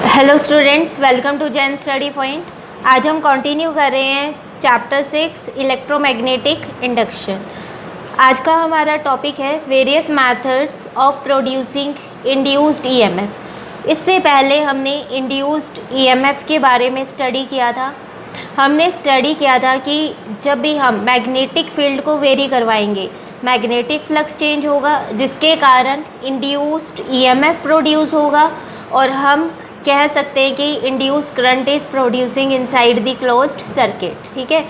Hello students, welcome to Jain study point. आज हम continue कर रहे हैं चैप्टर 6 इलेक्ट्रोमैग्नेटिक इंडक्शन। आज का हमारा टॉपिक है various methods of producing induced EMF. इससे पहले हमने इंड्यूस्ड ईएमएफ के बारे में स्टडी किया था। हमने स्टडी किया था कि जब भी हम मैग्नेटिक फील्ड को वेरी करवाएंगे, मैग्नेटिक फ्लक्स चेंज होगा, जिसके कारण इंड्यूस्ड ईएमएफ प्रोड्यूस होगा और हम कह सकते हैं कि induce current is producing inside the closed circuit. ठीक है,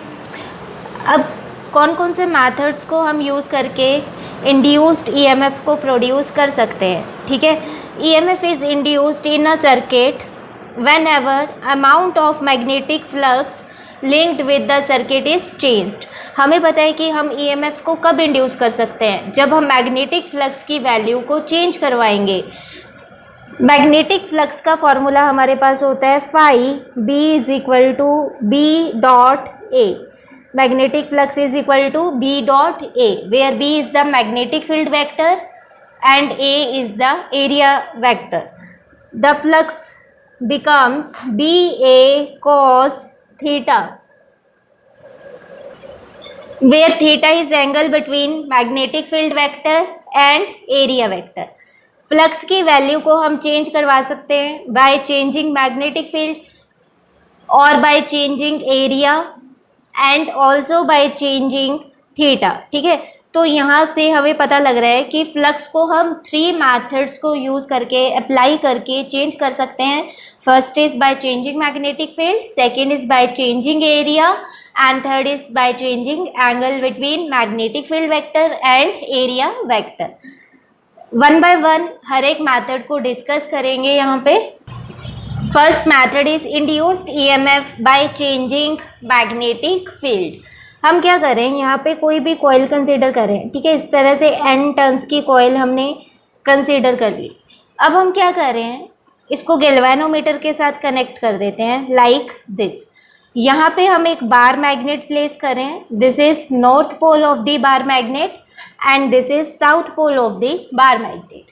अब कौन कौन से मेथड्स को हम यूज़ करके इंड्यूस्ड ईएमएफ को प्रोड्यूस कर सकते हैं। ठीक है, EMF is induced in a circuit when ever amount of magnetic flux linked with the circuit is changed. हमें पता है कि हम ईएमएफ को कब इंड्यूस कर सकते हैं, जब हम मैग्नेटिक फ्लक्स की वैल्यू को चेंज करवाएंगे। मैग्नेटिक फ्लक्स का फॉर्मूला हमारे पास होता है phi B is equal to B dot A. Magnetic flux is equal to B dot A, where B is the magnetic field vector and A is the area vector. The flux becomes बी ए cos theta, where theta is angle between magnetic field vector and area vector। Flux की value को हम change करवा सकते हैं bye changing magnetic field और bye changing area and also by changing theta. ठीक है, तो यहाँ से हमें पता लग रहा है कि फ्लक्स को हम 3 मेथड्स को यूज़ करके अप्लाई करके चेंज कर सकते हैं। First is by changing magnetic field, second is by changing area and third is by changing angle between magnetic field vector and area vector. One by one हर एक method को discuss करेंगे यहाँ पे। First method is induced EMF by changing magnetic field. हम क्या करें, यहाँ पे कोई भी कॉइल कंसीडर करें। ठीक है, इस तरह से n टर्न्स की कॉइल हमने कंसीडर कर ली। अब हम क्या कर रहे हैं, इसको गैल्वेनोमीटर के साथ कनेक्ट कर देते हैं लाइक दिस। यहाँ पे हम एक बार मैग्नेट प्लेस करें। This is north pole of the bar magnet and this is south pole of the bar magnet.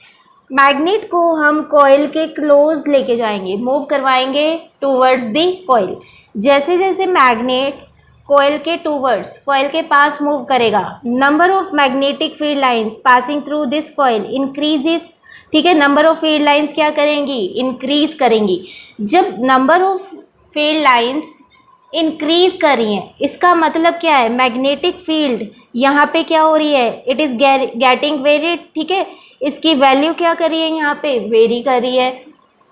Magnet को हम कॉइल के क्लोज लेके जाएंगे, मूव करवाएंगे टूवर्ड्स द कॉइल। जैसे जैसे मैग्नेट कॉइल के टूवर्ड्स, कॉइल के पास मूव करेगा, number of magnetic field lines passing through this coil increases. ठीक है, नंबर ऑफ फील्ड लाइंस क्या करेंगी, इंक्रीज करेंगी। जब number of field lines increase कर रही हैं, इसका मतलब क्या है, मैग्नेटिक फील्ड यहाँ पे क्या हो रही है, इट इज़ गेटिंग वेरी। ठीक है, इसकी वैल्यू क्या कर रही है, यहाँ पे वेरी कर रही है।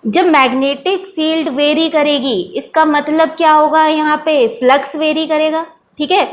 जब मैग्नेटिक फील्ड वेरी करेगी, इसका मतलब क्या होगा, यहाँ पे फ्लक्स वेरी करेगा। ठीक है,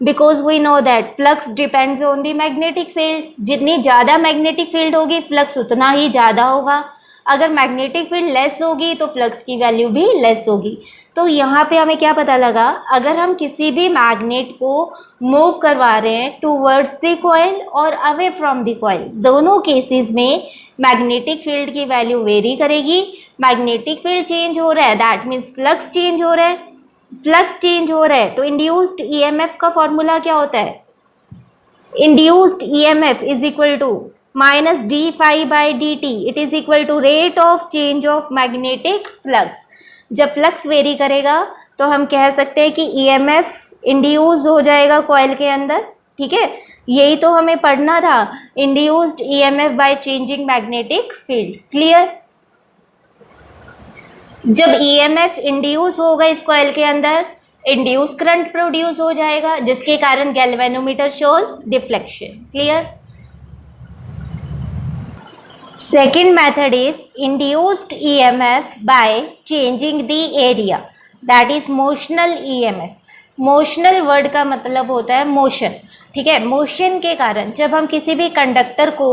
because we know that flux depends on the magnetic field. जितनी ज़्यादा मैग्नेटिक फील्ड होगी, फ्लक्स उतना ही ज़्यादा होगा। अगर मैग्नेटिक फील्ड लेस होगी तो फ्लक्स की वैल्यू भी लेस होगी। तो यहाँ पे हमें क्या पता लगा, अगर हम किसी भी मैग्नेट को मूव करवा रहे हैं टूवर्ड्स द कॉइल और अवे फ्रॉम द कॉइल, दोनों केसेस में मैग्नेटिक फील्ड की वैल्यू वेरी करेगी। मैग्नेटिक फील्ड चेंज हो रहा है, दैट मीन्स फ्लक्स चेंज हो रहा है। फ्लक्स चेंज हो रहा है तो इंड्यूस्ड ईएमएफ का फॉर्मूला क्या होता है, induced EMF is equal to minus D phi by D T. It is equal to rate of change of magnetic flux. जब फ्लक्स वेरी करेगा तो हम कह सकते हैं कि ईएमएफ इंड्यूस हो जाएगा कॉइल के अंदर। ठीक है, यही तो हमें पढ़ना था, induced EMF by changing magnetic field. Clear. जब ईएमएफ इंड्यूस होगा इस कॉइल के अंदर, इंड्यूस करंट प्रोड्यूस हो जाएगा, जिसके कारण galvanometer shows deflection. Clear. Second method is induced EMF by changing the area, that is motional EMF। Motional word का मतलब होता है मोशन। ठीक है, मोशन के कारण जब हम किसी भी कंडक्टर को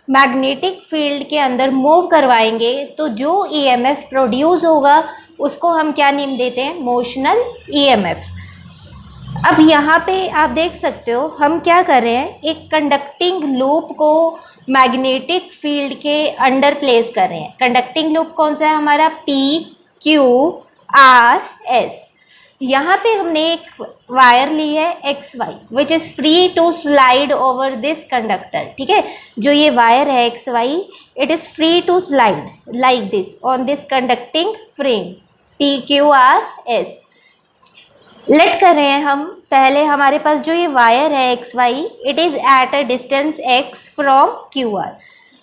मैग्नेटिक फील्ड के अंदर मूव करवाएंगे तो जो EMF प्रोड्यूस होगा उसको हम क्या नेम देते हैं, मोशनल EMF। अब यहाँ पे आप देख सकते हो हम क्या कर रहे हैं, एक कंडक्टिंग लूप को मैग्नेटिक फील्ड के अंडर प्लेस कर रहे हैं। कंडक्टिंग लूप कौन सा है हमारा, पी क्यू आर एस। यहाँ पे हमने एक वायर ली है X Y which is free to slide over this conductor, ठीक है। जो ये वायर है X Y, it is free to slide like this on this conducting frame P Q R S. Let कर रहे हैं हम, पहले हमारे पास जो ये वायर है X Y, it is at a distance X from Q R.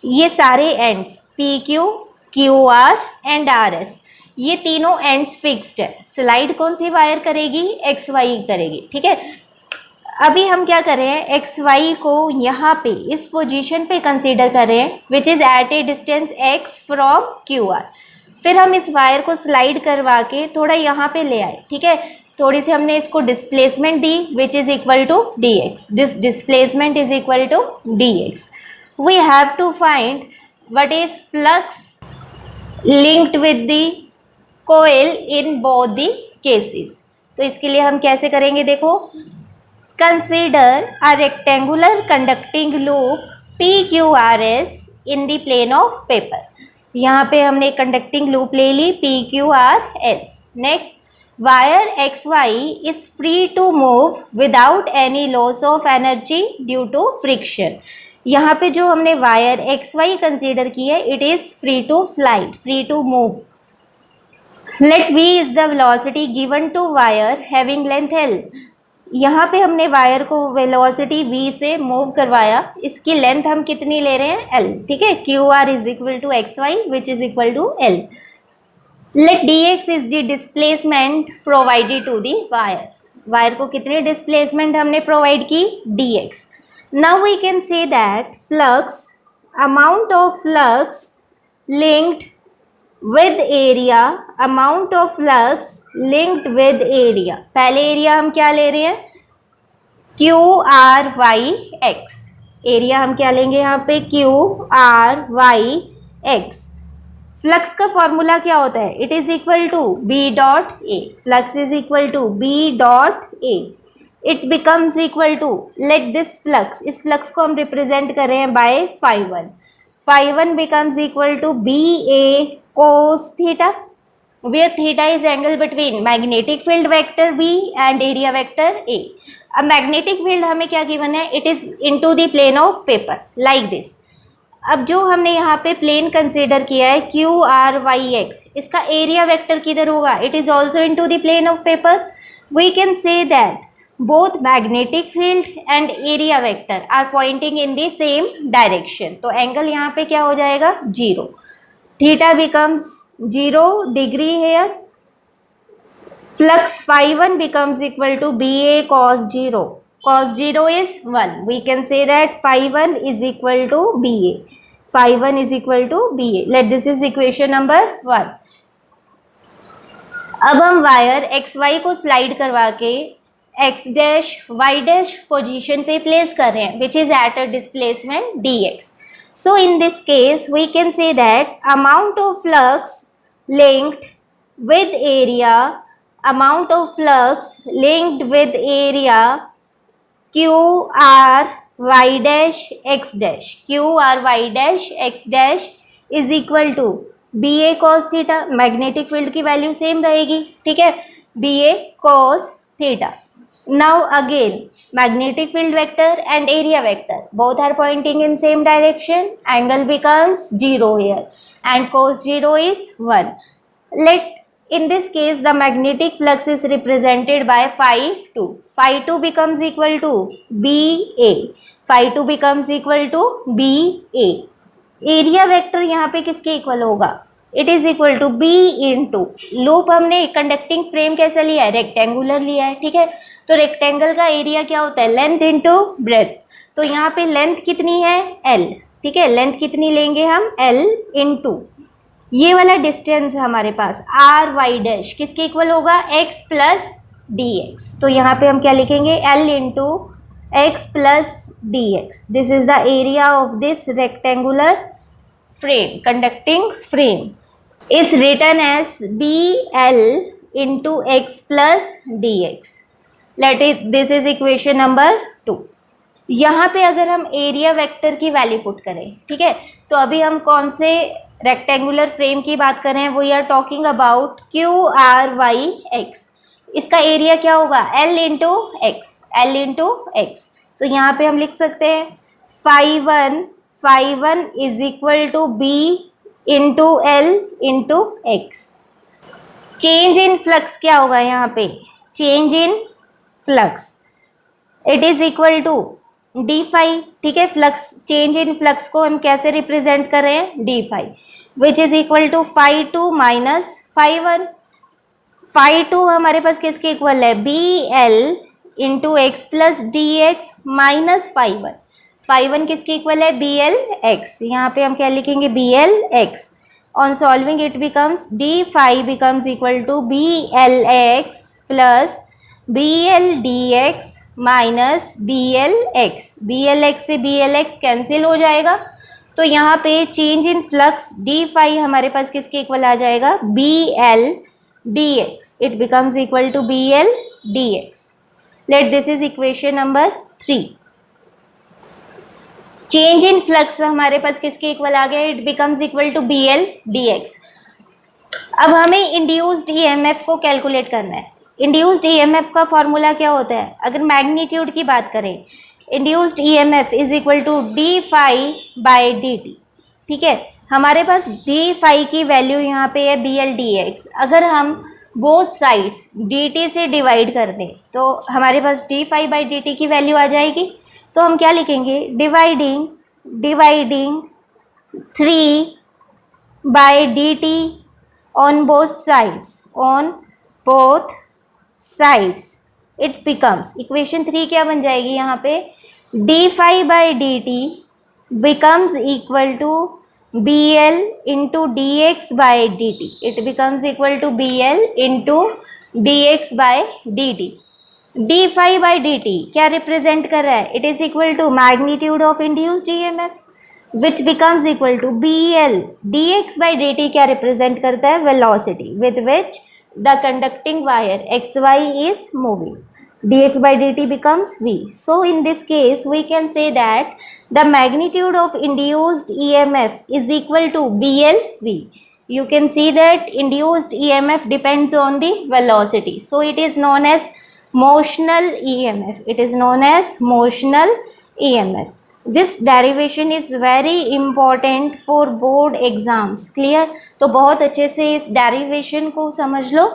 ये सारे ends P Q, Q R and R S, ये तीनों एंड्स फिक्स्ड है। स्लाइड कौन सी वायर करेगी? एक्स वाई करेगी, ठीक है। अभी हम क्या कर रहे हैं, एक्स वाई को यहाँ पे इस पोजीशन पे कंसीडर कर रहे हैं which is at a distance X from Q R. फिर हम इस वायर को स्लाइड करवा के थोड़ा यहाँ पे ले आए, ठीक है। थोड़ी सी हमने इसको डिस्प्लेसमेंट दी which is equal to D X. This displacement is equal to D X. We have to find what is flux linked with the coil in both the cases. तो इसके लिए हम कैसे करेंगे, देखो, consider a rectangular conducting loop P Q R S in the plane of paper. यहाँ पे हमने कंडक्टिंग लूप ले ली P Q R S. Next, wire X Y is free to move without any loss of energy due to friction. यहाँ पे जो हमने wire X Y consider की है, it is free to slide, free to move. Let v is the velocity given to wire having length L। यहाँ पे हमने wire को वेलोसिटी v से मूव करवाया, इसकी लेंथ हम कितनी ले रहे हैं? L, ठीक है। Q R is equal to X Y which is equal to L। Let D X is the displacement provided to the wire. Wire को कितनी डिस्प्लेसमेंट हमने प्रोवाइड की? D X. Now we can say that flux, amount of flux linked with area, amount of flux linked with area। पहले area हम क्या ले रहे हैं? Q R Y X. Area हम क्या लेंगे यहाँ पे? Q R Y X. Flux का फॉर्मूला क्या होता है? It is equal to B dot A. Flux is equal to B dot A. It becomes equal to, let this flux, इस फ्लक्स को हम रिप्रेजेंट कर रहे हैं by phi one. Phi one becomes equal to B A cos theta, where theta is angle between magnetic field vector B and area vector A। अब magnetic field हमें क्या given है? It is into the plane of paper like this। अब जो हमने यहाँ पे plane consider किया है क्यू आर वाई एक्स, इसका एरिया वेक्टर किधर होगा? It is also into the plane of paper. We can say that both magnetic field and area vector are pointing in the same direction। तो angle यहाँ पे क्या हो जाएगा? 0। theta becomes 0 degree here। Flux phi 1 becomes equal to BA cos 0। Cos 0 is 1। We can say that phi 1 is equal to BA। Phi 1 is equal to BA। Let this is equation number 1। अब हम wire X Y को slide करवा के X dash Y dash position पे place कर रहे हैं which is at a displacement D X. So in this case we can say that amount of flux linked with area, amount of flux linked with area q r y dash x dash, q r y dash x dash is equal to b a cos theta। Magnetic field की value same रहेगी, ठीक है, b a cos theta। Now again magnetic field vector and area vector both are pointing in same direction। Angle becomes 0 here and cos 0 is 1। Let in this case the magnetic flux is represented by phi 2। Phi 2 becomes equal to BA। Phi 2 becomes equal to BA। Area vector यहाँ पे किसके equal होगा? It is equal to B into, loop हमने conducting frame कैसा लिया है? Rectangular लिया है, ठीक है। तो रेक्टेंगल का एरिया क्या होता है? Length into breadth. तो यहाँ पे लेंथ कितनी है? एल, ठीक है। लेंथ कितनी लेंगे हम? एल इंटू ये वाला डिस्टेंस हमारे पास आर वाई डैश किसके इक्वल होगा? X plus D x. तो यहाँ पे हम क्या लिखेंगे? L into X plus D X. This is the area of this rectangular frame, conducting frame is written as BL into x plus dx। Let it, this is equation number 2। यहाँ पे अगर हम एरिया वेक्टर की value put करें, ठीक है, तो अभी हम कौन से रेक्टेंगुलर फ्रेम की बात कर रहे हैं? We are talking about Q R Y X. इसका एरिया क्या होगा, L into X, L into X. तो यहाँ पे हम लिख सकते हैं phi one is equal to B into L into X. Change in flux क्या होगा यहाँ पे, change in flux it is equal to D phi. ठीक है, फ्लक्स, चेंज इन फ्लक्स को हम कैसे रिप्रेजेंट कर रहे हैं, D phi, which is equal to phi two minus phi one. Phi two हमारे पास किसके इक्वल है, B L into X plus D X minus phi one. Phi one किसके इक्वल है, बी एल एक्स। यहाँ पे हम क्या लिखेंगे, B L X. On solving it becomes D phi becomes equal to B L X plus B L D X minus B L X. B L X से B L X cancel हो जाएगा, तो यहाँ पे change in flux D phi हमारे पास किसके equal आ जाएगा, B L dx. It becomes equal to bl dx. Let this is equation number 3. Change in flux हमारे पास किसके इक्वल आ गया, it becomes equal to bl dx. अब हमें इंड्यूस्ड ईएमएफ को कैलकुलेट करना है। इंड्यूस्ड ईएमएफ का फॉर्मूला क्या होता है, अगर मैग्नीट्यूड की बात करें, induced EMF is equal to D phi by D T. ठीक है, हमारे पास डी फाई की वैल्यू यहाँ पे है बी एल डी एक्स। अगर हम बोथ साइड्स डी टी से डिवाइड कर दें तो हमारे पास D phi by D T की वैल्यू आ जाएगी। तो हम क्या लिखेंगे, dividing 3 by D T on both sides it becomes, equation 3 क्या बन जाएगी यहाँ पे, D phi by D T becomes equal to B L into D X by D T. It becomes equal to B L into D X by D T. D phi by D T क्या represent कर रहा है, it is equal to magnitude of induced EMF which becomes equal to B L D X by D T. क्या represent करता है, velocity with which the conducting wire X Y is moving. dx by dt becomes v. So in this case we can say that the magnitude of induced EMF is equal to BLV. You can see that induced EMF depends on the velocity. So it is known as motional EMF. It is known as motional EMF. This derivation is very important for board exams. Clear? तो बहुत अच्छे से इस derivation को समझ लो।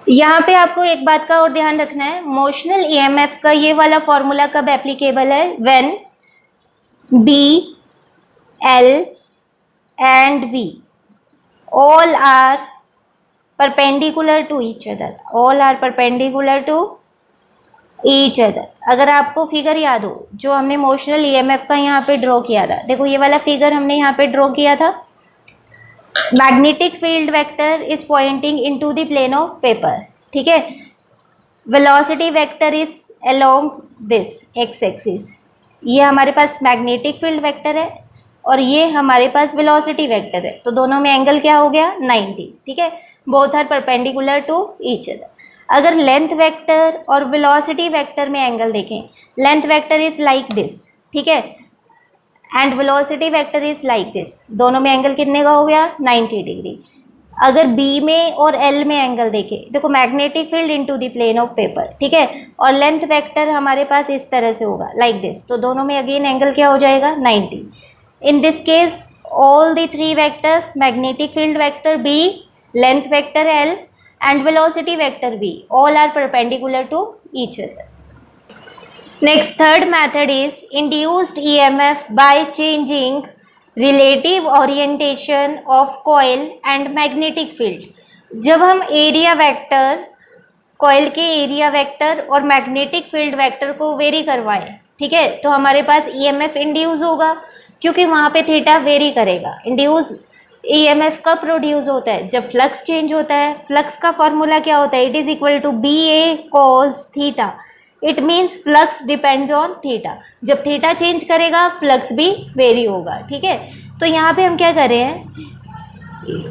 यहाँ पे आपको एक बात का और ध्यान रखना है, मोशनल ईएमएफ का ये वाला फॉर्मूला कब एप्लीकेबल है, when B L and V all are perpendicular to each other, all are perpendicular to each other. अगर आपको फिगर याद हो जो हमने मोशनल ईएमएफ का यहाँ पे ड्रॉ किया था, देखो ये वाला फिगर हमने यहाँ पे ड्रॉ किया था, magnetic field vector is pointing into the plane of paper. ठीक है, velocity vector is along this X axis. ये हमारे पास मैग्नेटिक फील्ड वेक्टर है और ये हमारे पास वेलोसिटी वेक्टर है, तो दोनों में एंगल क्या हो गया, 90। ठीक है, both are perpendicular to each other. अगर लेंथ वेक्टर और वेलोसिटी वेक्टर में एंगल देखें, length vector is like this, ठीक है, and velocity vector is like this, दोनों में एंगल कितने का हो गया, 90 डिग्री। अगर बी में और एल में एंगल देखें, देखो magnetic field into the plane of paper, ठीक है, और लेंथ वेक्टर हमारे पास इस तरह से होगा लाइक दिस, तो दोनों में अगेन एंगल क्या हो जाएगा, 90। In this case all the 3 vectors, magnetic field vector B, length vector L and velocity vector B, all are perpendicular to each other. Next, third method is induced EMF by changing relative orientation of coil and magnetic field. जब हम area vector, coil के area vector और magnetic field vector को very करवाएं, ठीक है, तो हमारे पास EMF इंड्यूस होगा, क्योंकि वहाँ पे थीटा वेरी करेगा। इंड्यूस EMF कब प्रोड्यूस होता है, जब फ्लक्स चेंज होता है। फ्लक्स का फॉर्मूला क्या होता है, it is equal to B A cos theta. It means flux depends on theta. जब थीटा चेंज करेगा फ्लक्स भी वेरी होगा। ठीक है, तो यहाँ पे हम क्या कर रहे हैं,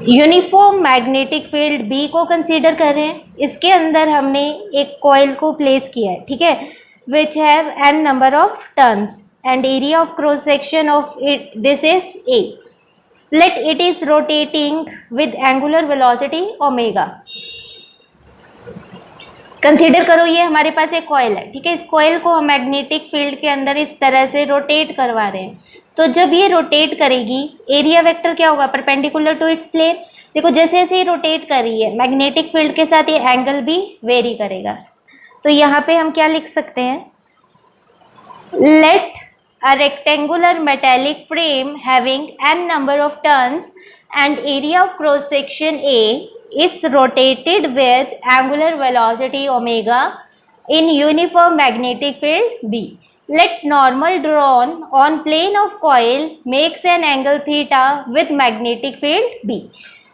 यूनिफॉर्म मैग्नेटिक फील्ड बी को कंसीडर कर रहे हैं। इसके अंदर हमने एक कॉइल को प्लेस किया है, ठीक है, which have n number of turns and area of cross section of it this is a. Let it is rotating with angular velocity omega. Consider करो ये हमारे पास एक कॉइल है, ठीक है। इस कॉइल को हम मैग्नेटिक फील्ड के अंदर इस तरह से रोटेट करवा रहे हैं। तो जब ये रोटेट करेगी, एरिया वेक्टर क्या होगा, परपेंडिकुलर टू इट्स प्लेन। देखो जैसे जैसे ये रोटेट कर रही है, मैग्नेटिक फील्ड के साथ ये एंगल भी वेरी करेगा। तो यहाँ पे हम क्या लिख सकते हैं, late a rectangular metallic frame having n number of turns and area of cross section A is rotated with angular velocity omega in uniform magnetic field B. Let normal drawn on plane of coil makes an angle theta with magnetic field B.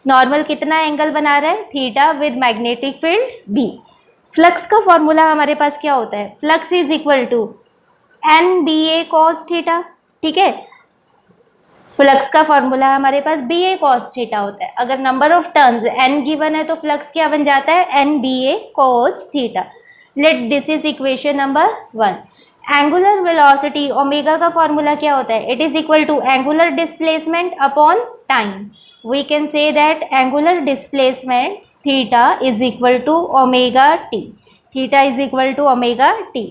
Normal कितना angle बना रहा है, theta with magnetic field B. Flux का formula हमारे पास क्या होता है, flux is equal to N B A cos theta, ठीक है। फ्लक्स का फॉर्मूला हमारे पास बी ए कॉस थीटा होता है। अगर number of turns N given है तो फ्लक्स क्या बन जाता है, N B A cos theta. Let this is equation number 1। Angular velocity omega का फॉर्मूला क्या होता है, it is equal to angular displacement upon time. We can say that angular displacement theta is equal to omega t, theta is equal to omega t.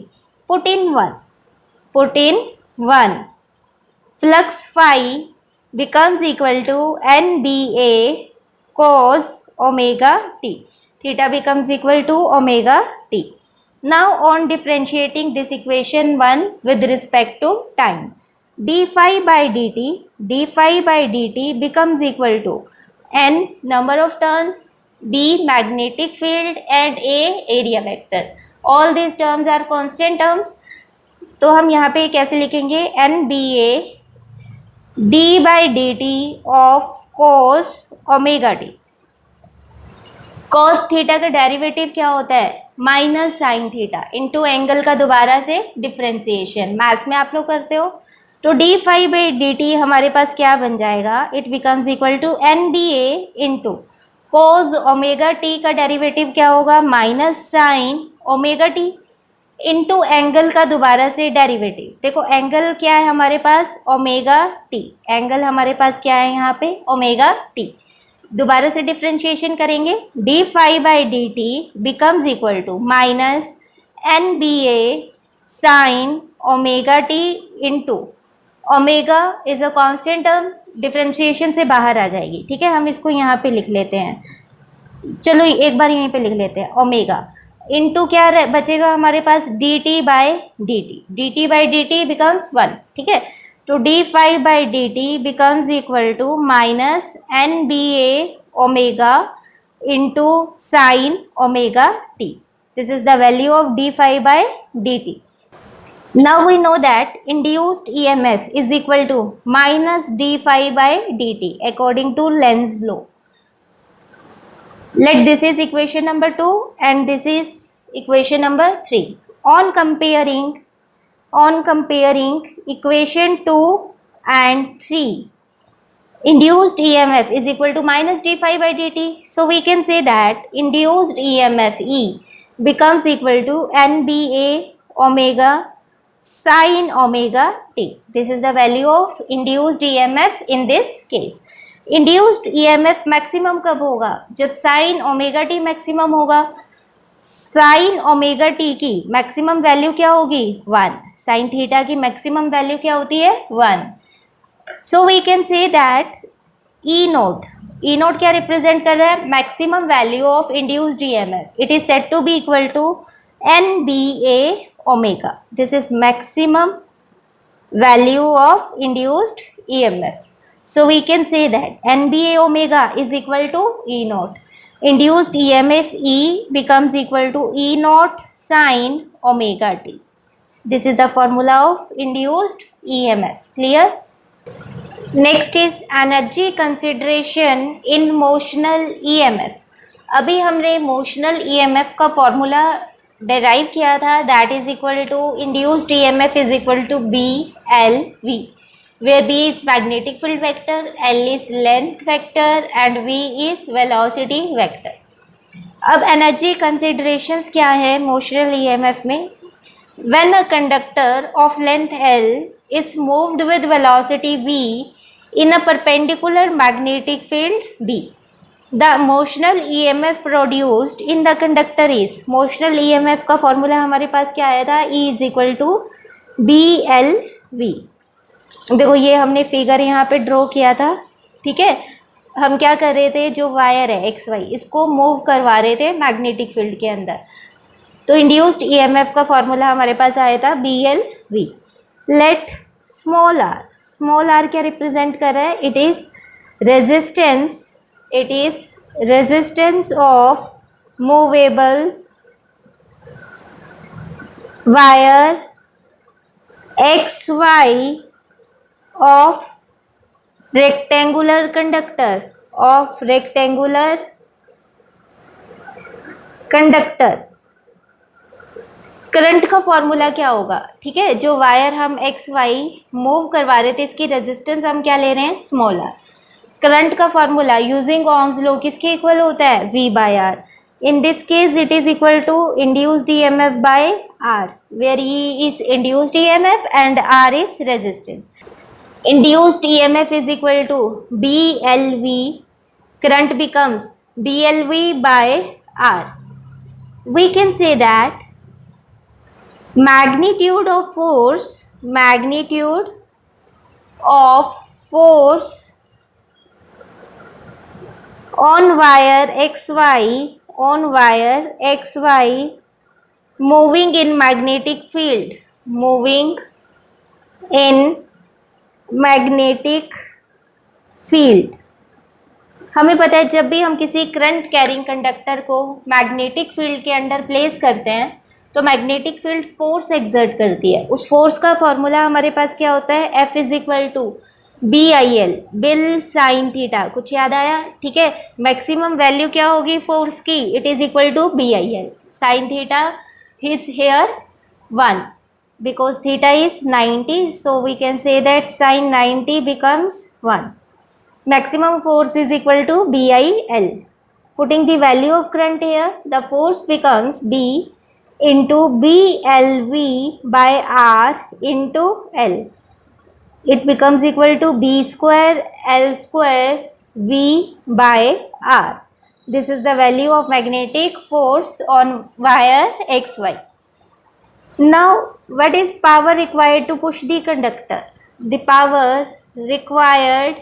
Put in 1, flux phi becomes equal to NBA cos omega t, theta becomes equal to omega t. Now on differentiating this equation 1 with respect to time, d phi by dt becomes equal to n number of turns, b magnetic field and a area vector. All these terms are constant terms. तो हम यहाँ पे कैसे लिखेंगे, N B A d by D t of cos omega t. Cos theta का derivative क्या होता है, minus sine theta into angle का दोबारा से डिफ्रेंसिएशन, मैथ्स में आप लोग करते हो। तो d phi by D t हमारे पास क्या बन जाएगा, it becomes equal to N B A into cos omega t का डेरिवेटिव क्या होगा, minus sine omega t into angle का दोबारा से डेरिवेटिव। देखो एंगल क्या है हमारे पास, ओमेगा टी, एंगल हमारे पास क्या है यहाँ पे, ओमेगा टी। दोबारा से डिफ्रेंशिएशन करेंगे, d phi by D T becomes equal to minus N B A sine omega t into omega is a constant term, differentiation से बाहर आ जाएगी, ठीक है। हम इसको यहाँ पे लिख लेते हैं, चलो एक बार यहीं पे लिख लेते हैं, ओमेगा इंटू क्या बचेगा हमारे पास, D T by D T, D T by D T becomes 1, ठीक है। तो D phi by D T becomes equal to minus N B A omega into sine omega T. This is the value of D phi by D T. Now we know that induced E M F is equal to minus D phi by D T according to Lenz law. Let this is equation number 2 and this is equation number 3. On comparing equation 2 and 3, induced EMF is equal to minus d phi by dt. So we can say that induced EMF E becomes equal to NBA omega sin omega t. This is the value of induced EMF in this case. Induced EMF maximum कब होगा, जब sine omega t maximum होगा। Sine omega t की maximum value क्या होगी, 1। Sine theta की maximum value क्या होती है, 1। So we can say that E naught क्या रिप्रेजेंट कर रहा है, maximum value of induced EMF. It is said to be equal to N B A omega. This is maximum value of induced EMF. So we can say that NBA omega is equal to E naught. Induced EMF E becomes equal to E naught sin omega t. This is the formula of induced EMF. Clear? Next is energy consideration in motional EMF. अभी हमने motional EMF का formula derive किया था, that is equal to induced EMF is equal to B L V. Where B is magnetic field vector, L is length vector and V is velocity vector. अब energy considerations क्या है motional EMF में, when a conductor of length L is moved with velocity V in a perpendicular magnetic field B. The motional EMF produced in the conductor is, motional EMF का formula हमारे पास क्या आया था, E is equal to BLV। देखो ये हमने figure यहाँ पे ड्रॉ किया था, ठीक है। हम क्या कर रहे थे, जो वायर है XY इसको मूव करवा रहे थे मैग्नेटिक फील्ड के अंदर, तो इंड्यूस्ड EMF का फॉर्मूला हमारे पास आया था BLV। लेट स्मॉल r क्या रिप्रेजेंट कर रहा है, it is resistance of movable wire XY of rectangular conductor। Current का फॉर्मूला क्या होगा, ठीक है, जो वायर हम XY मूव करवा रहे थे इसकी रेजिस्टेंस हम क्या ले रहे हैं, स्मॉल r। करंट का फॉर्मूला यूजिंग ओम्स लॉ किसके इक्वल होता है, V by R। In this case it is equal to induced EMF by R, where E is induced EMF and R is resistance. Induced EMF is equal to BLV, current becomes BLV by R। We can say that magnitude of force on wire XY moving in magnetic field, हमें पता है जब भी हम किसी current carrying conductor को magnetic field के under place करते हैं तो मैग्नेटिक फील्ड फोर्स एक्सर्ट करती है। उस फोर्स का फॉर्मूला हमारे पास क्या होता है, F is equal to BIL, BIL sine theta. कुछ याद आया, ठीक है। मैक्सिमम वैल्यू क्या होगी फोर्स की, it is equal to BIL sine theta is here 1 because theta is 90, so we can say that sin 90 becomes 1। Maximum force is equal to BIL. Putting the value of current here, the force becomes B into BLV by R into L. It becomes equal to B square L square V by R. This is the value of magnetic force on wire XY. Now, what is power required to push the conductor? The power required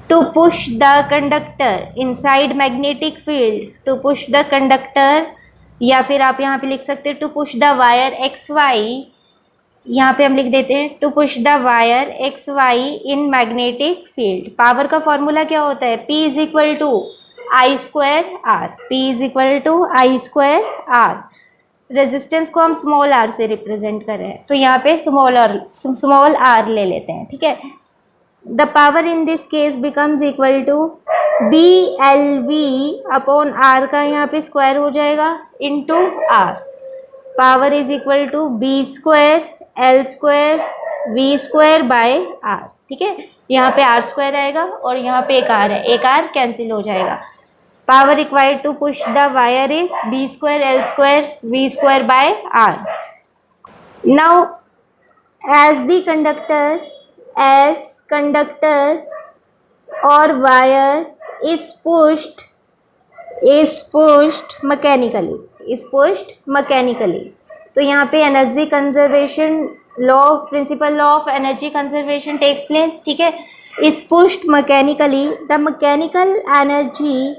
to push the conductor inside magnetic field, to push the conductor, या फिर आप यहाँ पे लिख सकते हैं to push the wire XY, यहाँ पे हम लिख देते हैं to push the wire XY in magnetic field। Power का फॉर्मूला क्या होता है, P is equal to I square R, P is equal to I square R। Resistance को हम स्मॉल r से रिप्रेजेंट कर रहे हैं, तो यहाँ पे स्मॉल r ले लेते हैं, ठीक है। The power in this case becomes equal to BLV upon R का यहाँ पे स्क्वायर हो जाएगा into R। Power is equal to B square L square V square by R, ठीक है। यहाँ पे R स्क्वायर आएगा और यहाँ पे एक R है, एक R कैंसिल हो जाएगा। Power required to push the wire is B square L square V square by R। Now, as conductor or wire is pushed mechanically, तो यहाँ पे energy conservation principle law of energy conservation takes place, ठीक है। is pushed mechanically, the mechanical energy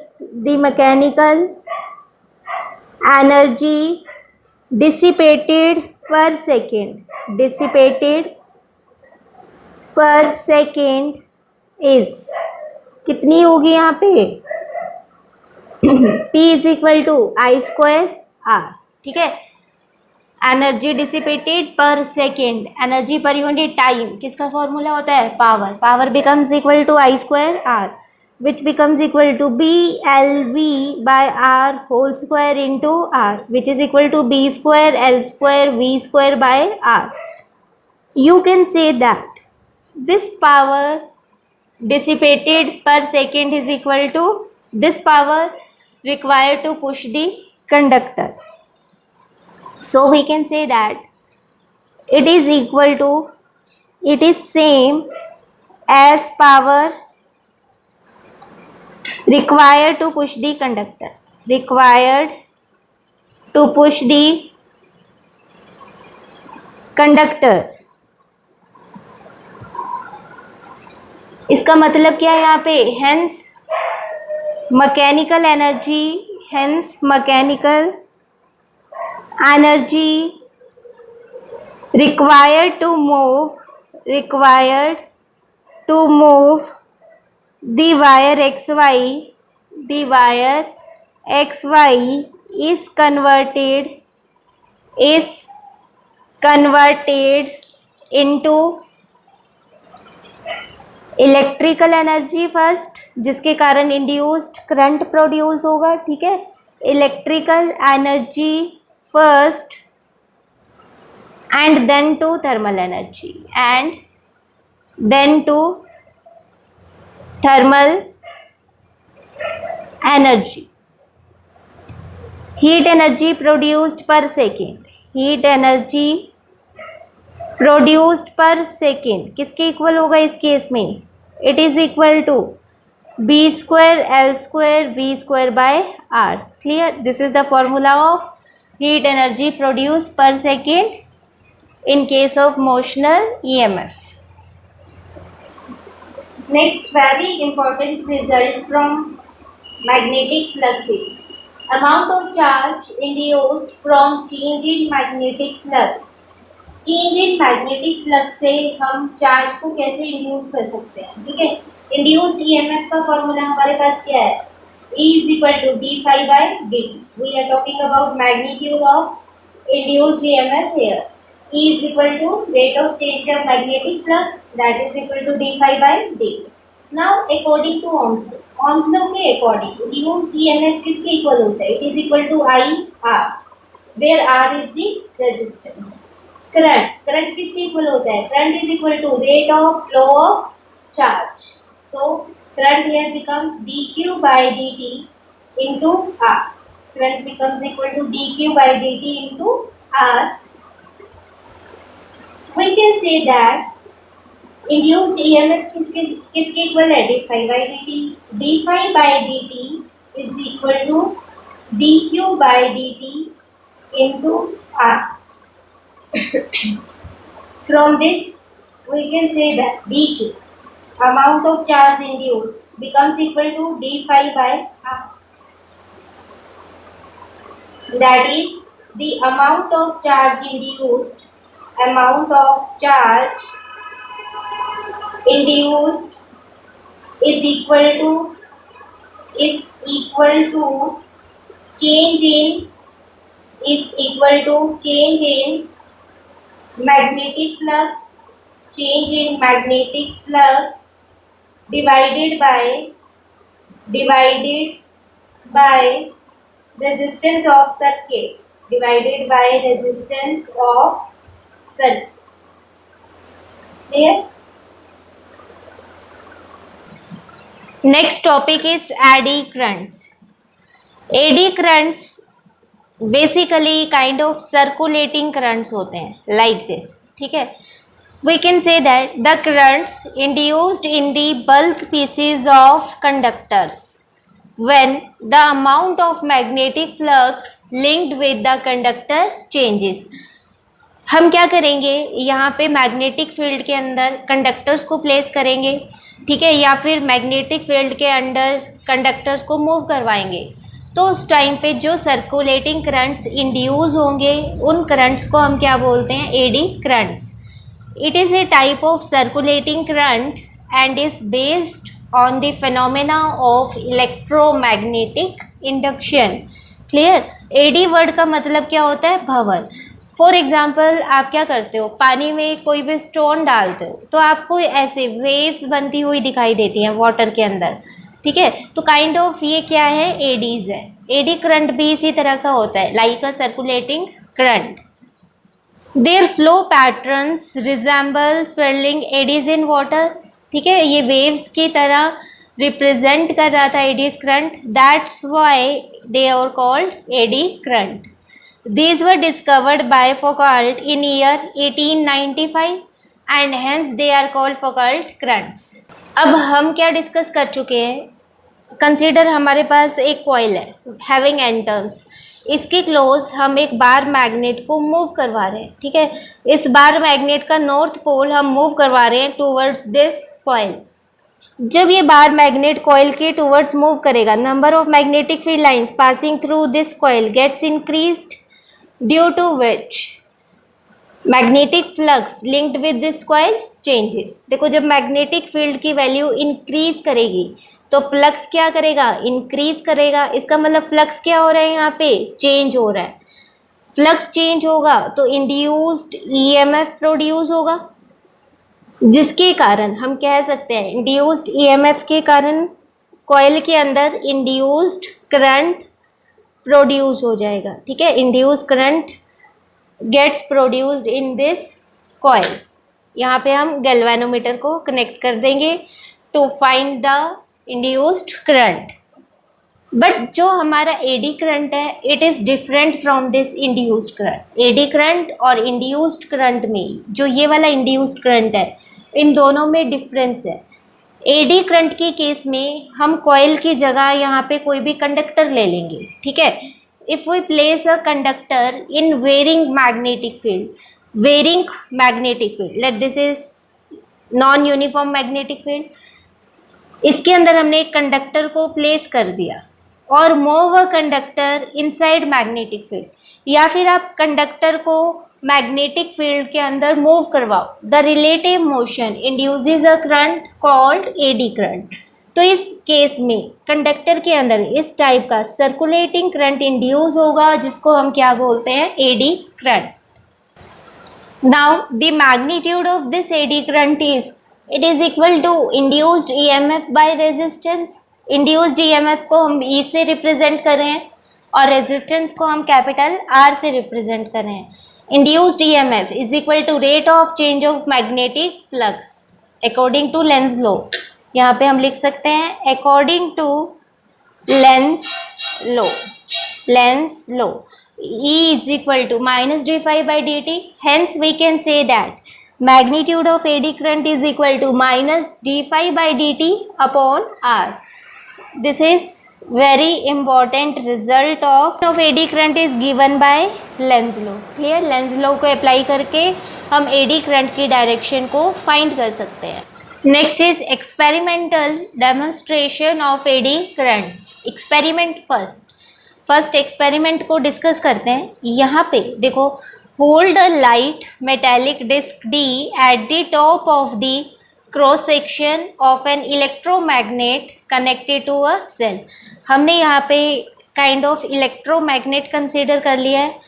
dissipated per second is कितनी होगी यहाँ पे P is equal to I square R, ठीक है। Energy dissipated per second, energy per unit time किसका formula होता है, power becomes equal to I square R, which becomes equal to BLV by R whole square into R, which is equal to B square L square V square by R। You can say that this power dissipated per second is equal to this power required to push the conductor। So we can say that it is same as power required to push the conductor, required to push the conductor. इसका मतलब क्या है यहाँ पे? hence mechanical energy required to move the wire xy is converted into electrical energy first, जिसके कारण induced current produce होगा. ठीक है, electrical energy first and then to thermal energy, heat energy produced per second किसके equal होगा इस case में? It is equal to B square L square V square by R. Clear? This is the formula of heat energy produce per second in case of motional EMF. Next very important result from magnetic flux is amount of charge induced from change in magnetic flux. Change in magnetic flux से हम charge को कैसे induce कर सकते हैं? ठीक है, induced EMF का फॉर्मूला हमारे पास क्या है? E is equal to d phi by dt. We are talking about magnitude of induced EMF here. E is equal to rate of change of magnetic flux, that is equal to d phi by dt. Now according to Ohm's law के according induced EMF किसके equal होता है? It is equal to IR, where R is the resistance. Current किसके equal होता है? Current is equal to rate of flow of charge. So current here becomes dq by dt into r. Current becomes equal to dq by dt into r. We can say that induced EMF किसके equal है? d phi by dt. d phi by dt is equal to dq by dt into r. From this we can say that dq, amount of charge induced, becomes equal to d phi by r. That is the amount of charge induced is equal to change in magnetic flux divided by resistance of circuit. Clear? Next topic is eddy currents. Eddy currents basically kind of circulating currents होते हैं like this. ठीक है, we can say that the currents induced in the bulk pieces of conductors when the amount of magnetic flux linked with the conductor changes. हम क्या करेंगे? यहाँ पे magnetic field के अंदर कंडक्टर्स को प्लेस करेंगे. ठीक है, या फिर मैग्नेटिक फील्ड के अंदर कंडक्टर्स को मूव करवाएंगे. तो उस टाइम पे जो सर्कुलेटिंग करंट्स इंड्यूस होंगे उन करंट्स को हम क्या बोलते हैं? Eddy currents. It is a type of circulating current and is based on the phenomena of electromagnetic induction. Clear? Eddy word का मतलब क्या होता है? भंवर. फॉर एग्जाम्पल आप क्या करते हो? पानी में कोई भी स्टोन डालते हो तो आपको ऐसे वेव्स बनती हुई दिखाई देती हैं वाटर के अंदर. ठीक है, तो काइंड ऑफ ये क्या है? एडीज है. एडी करंट भी इसी तरह का होता है, like a circulating current. Their flow patterns resemble swirling eddies in water. ठीक है, ये वेव्स की तरह रिप्रेजेंट कर रहा था eddies current. That's why they are called eddy current. These were discovered by Foucault in year 1895 and hence they are called Foucault currents. अब हम क्या डिस्कस कर चुके हैं? कंसीडर हमारे पास एक कॉइल है हैविंग एन टर्न्स, इसके क्लोज हम एक बार मैग्नेट को मूव करवा रहे हैं, ठीक है। इस बार मैग्नेट का नॉर्थ पोल हम मूव करवा रहे हैं टूवर्ड्स दिस कॉइल। जब ये बार मैग्नेट कॉइल के टूवर्ड्स मूव करेगा, number of magnetic field lines passing through this coil gets increased, due to which magnetic flux linked with this coil changes. देखो, जब मैग्नेटिक फील्ड की value increase करेगी तो flux क्या करेगा, increase करेगा। इसका मतलब फ्लक्स क्या हो रहा है, यहाँ पे चेंज हो रहा है। फ्लक्स चेंज होगा तो इंड्यूस्ड ईएमएफ प्रोड्यूस होगा, जिसके कारण हम कह सकते हैं इंड्यूस्ड ईएमएफ के कारण कॉइल के अंदर इंड्यूस्ड करंट प्रोड्यूस हो जाएगा, ठीक है। Induced current gets produced in this coil. यहाँ पे हम गैल्वेनोमीटर को कनेक्ट कर देंगे to find the induced current. But जो हमारा एडी करंट है, it is different from this induced current. Eddy current और इंड्यूस्ड करंट में जो ये वाला इंड्यूस्ड करंट है, इन दोनों में डिफरेंस है। एडी करंट के केस में हम कॉइल की जगह यहाँ पे कोई भी कंडक्टर ले लेंगे, ठीक है। If we place a conductor in varying magnetic field, varying magnetic field, let this is non uniform magnetic field, इसके अंदर हमने एक कंडक्टर को प्लेस कर दिया और move a conductor inside magnetic field, या फिर आप कंडक्टर को मैग्नेटिक फील्ड के अंदर मूव करवाओ, the relative motion induces a current called eddy current. तो इस केस में कंडक्टर के अंदर इस टाइप का सर्कुलेटिंग करंट इंड्यूस होगा, जिसको हम क्या बोलते हैं, eddy current. Now the magnitude of this eddy current is, it is equal to induced EMF by resistance. Induced EMF को हम ई से रिप्रेजेंट कर रहे हैं और रेजिस्टेंस को हम कैपिटल आर से रिप्रेजेंट कर रहे हैं। Induced EMF is equal to rate of change of magnetic flux according to Lenz law. यहाँ पे हम लिख सकते हैं according to Lenz law, Lenz law E is equal to minus d phi by dt. Hence we can say that magnitude of eddy current is equal to minus d phi by dt upon R. This is very important result of eddy current is given by Lenz law. Clear? Lenz law को apply करके हम eddy current की direction को find कर सकते हैं। Next is experimental demonstration of eddy currents. Experiment first experiment को discuss करते हैं। यहाँ पे देखो, hold a light metallic disc D at the top of the cross section of an electromagnet connected to a cell. हमने यहाँ पे kind of electromagnet consider कर लिया है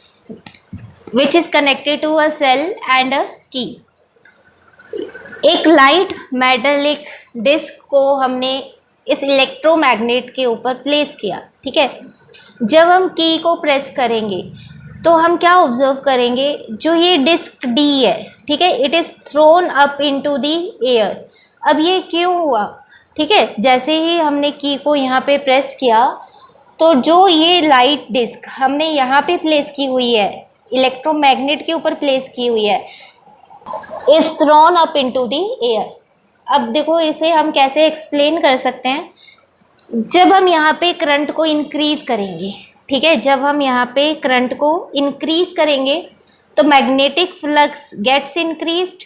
which is connected to a cell and a key. एक light metallic disc को हमने इस इलेक्ट्रोमैग्नेट के ऊपर प्लेस किया, ठीक है। जब हम की को प्रेस करेंगे तो हम क्या ऑब्जर्व करेंगे, जो ये डिस्क डी है, ठीक है, it is thrown up into the air. अब ये क्यों हुआ, ठीक है, जैसे ही हमने की को यहाँ पे प्रेस किया तो जो ये लाइट डिस्क हमने यहाँ पे प्लेस की हुई है, इलेक्ट्रोमैग्नेट के ऊपर प्लेस की हुई है, is thrown up into the air. अब देखो, इसे हम कैसे एक्सप्लेन कर सकते हैं। जब हम यहाँ पे करंट को इंक्रीज करेंगे, ठीक है, जब हम यहाँ पे करंट को इंक्रीज करेंगे तो magnetic flux gets increased.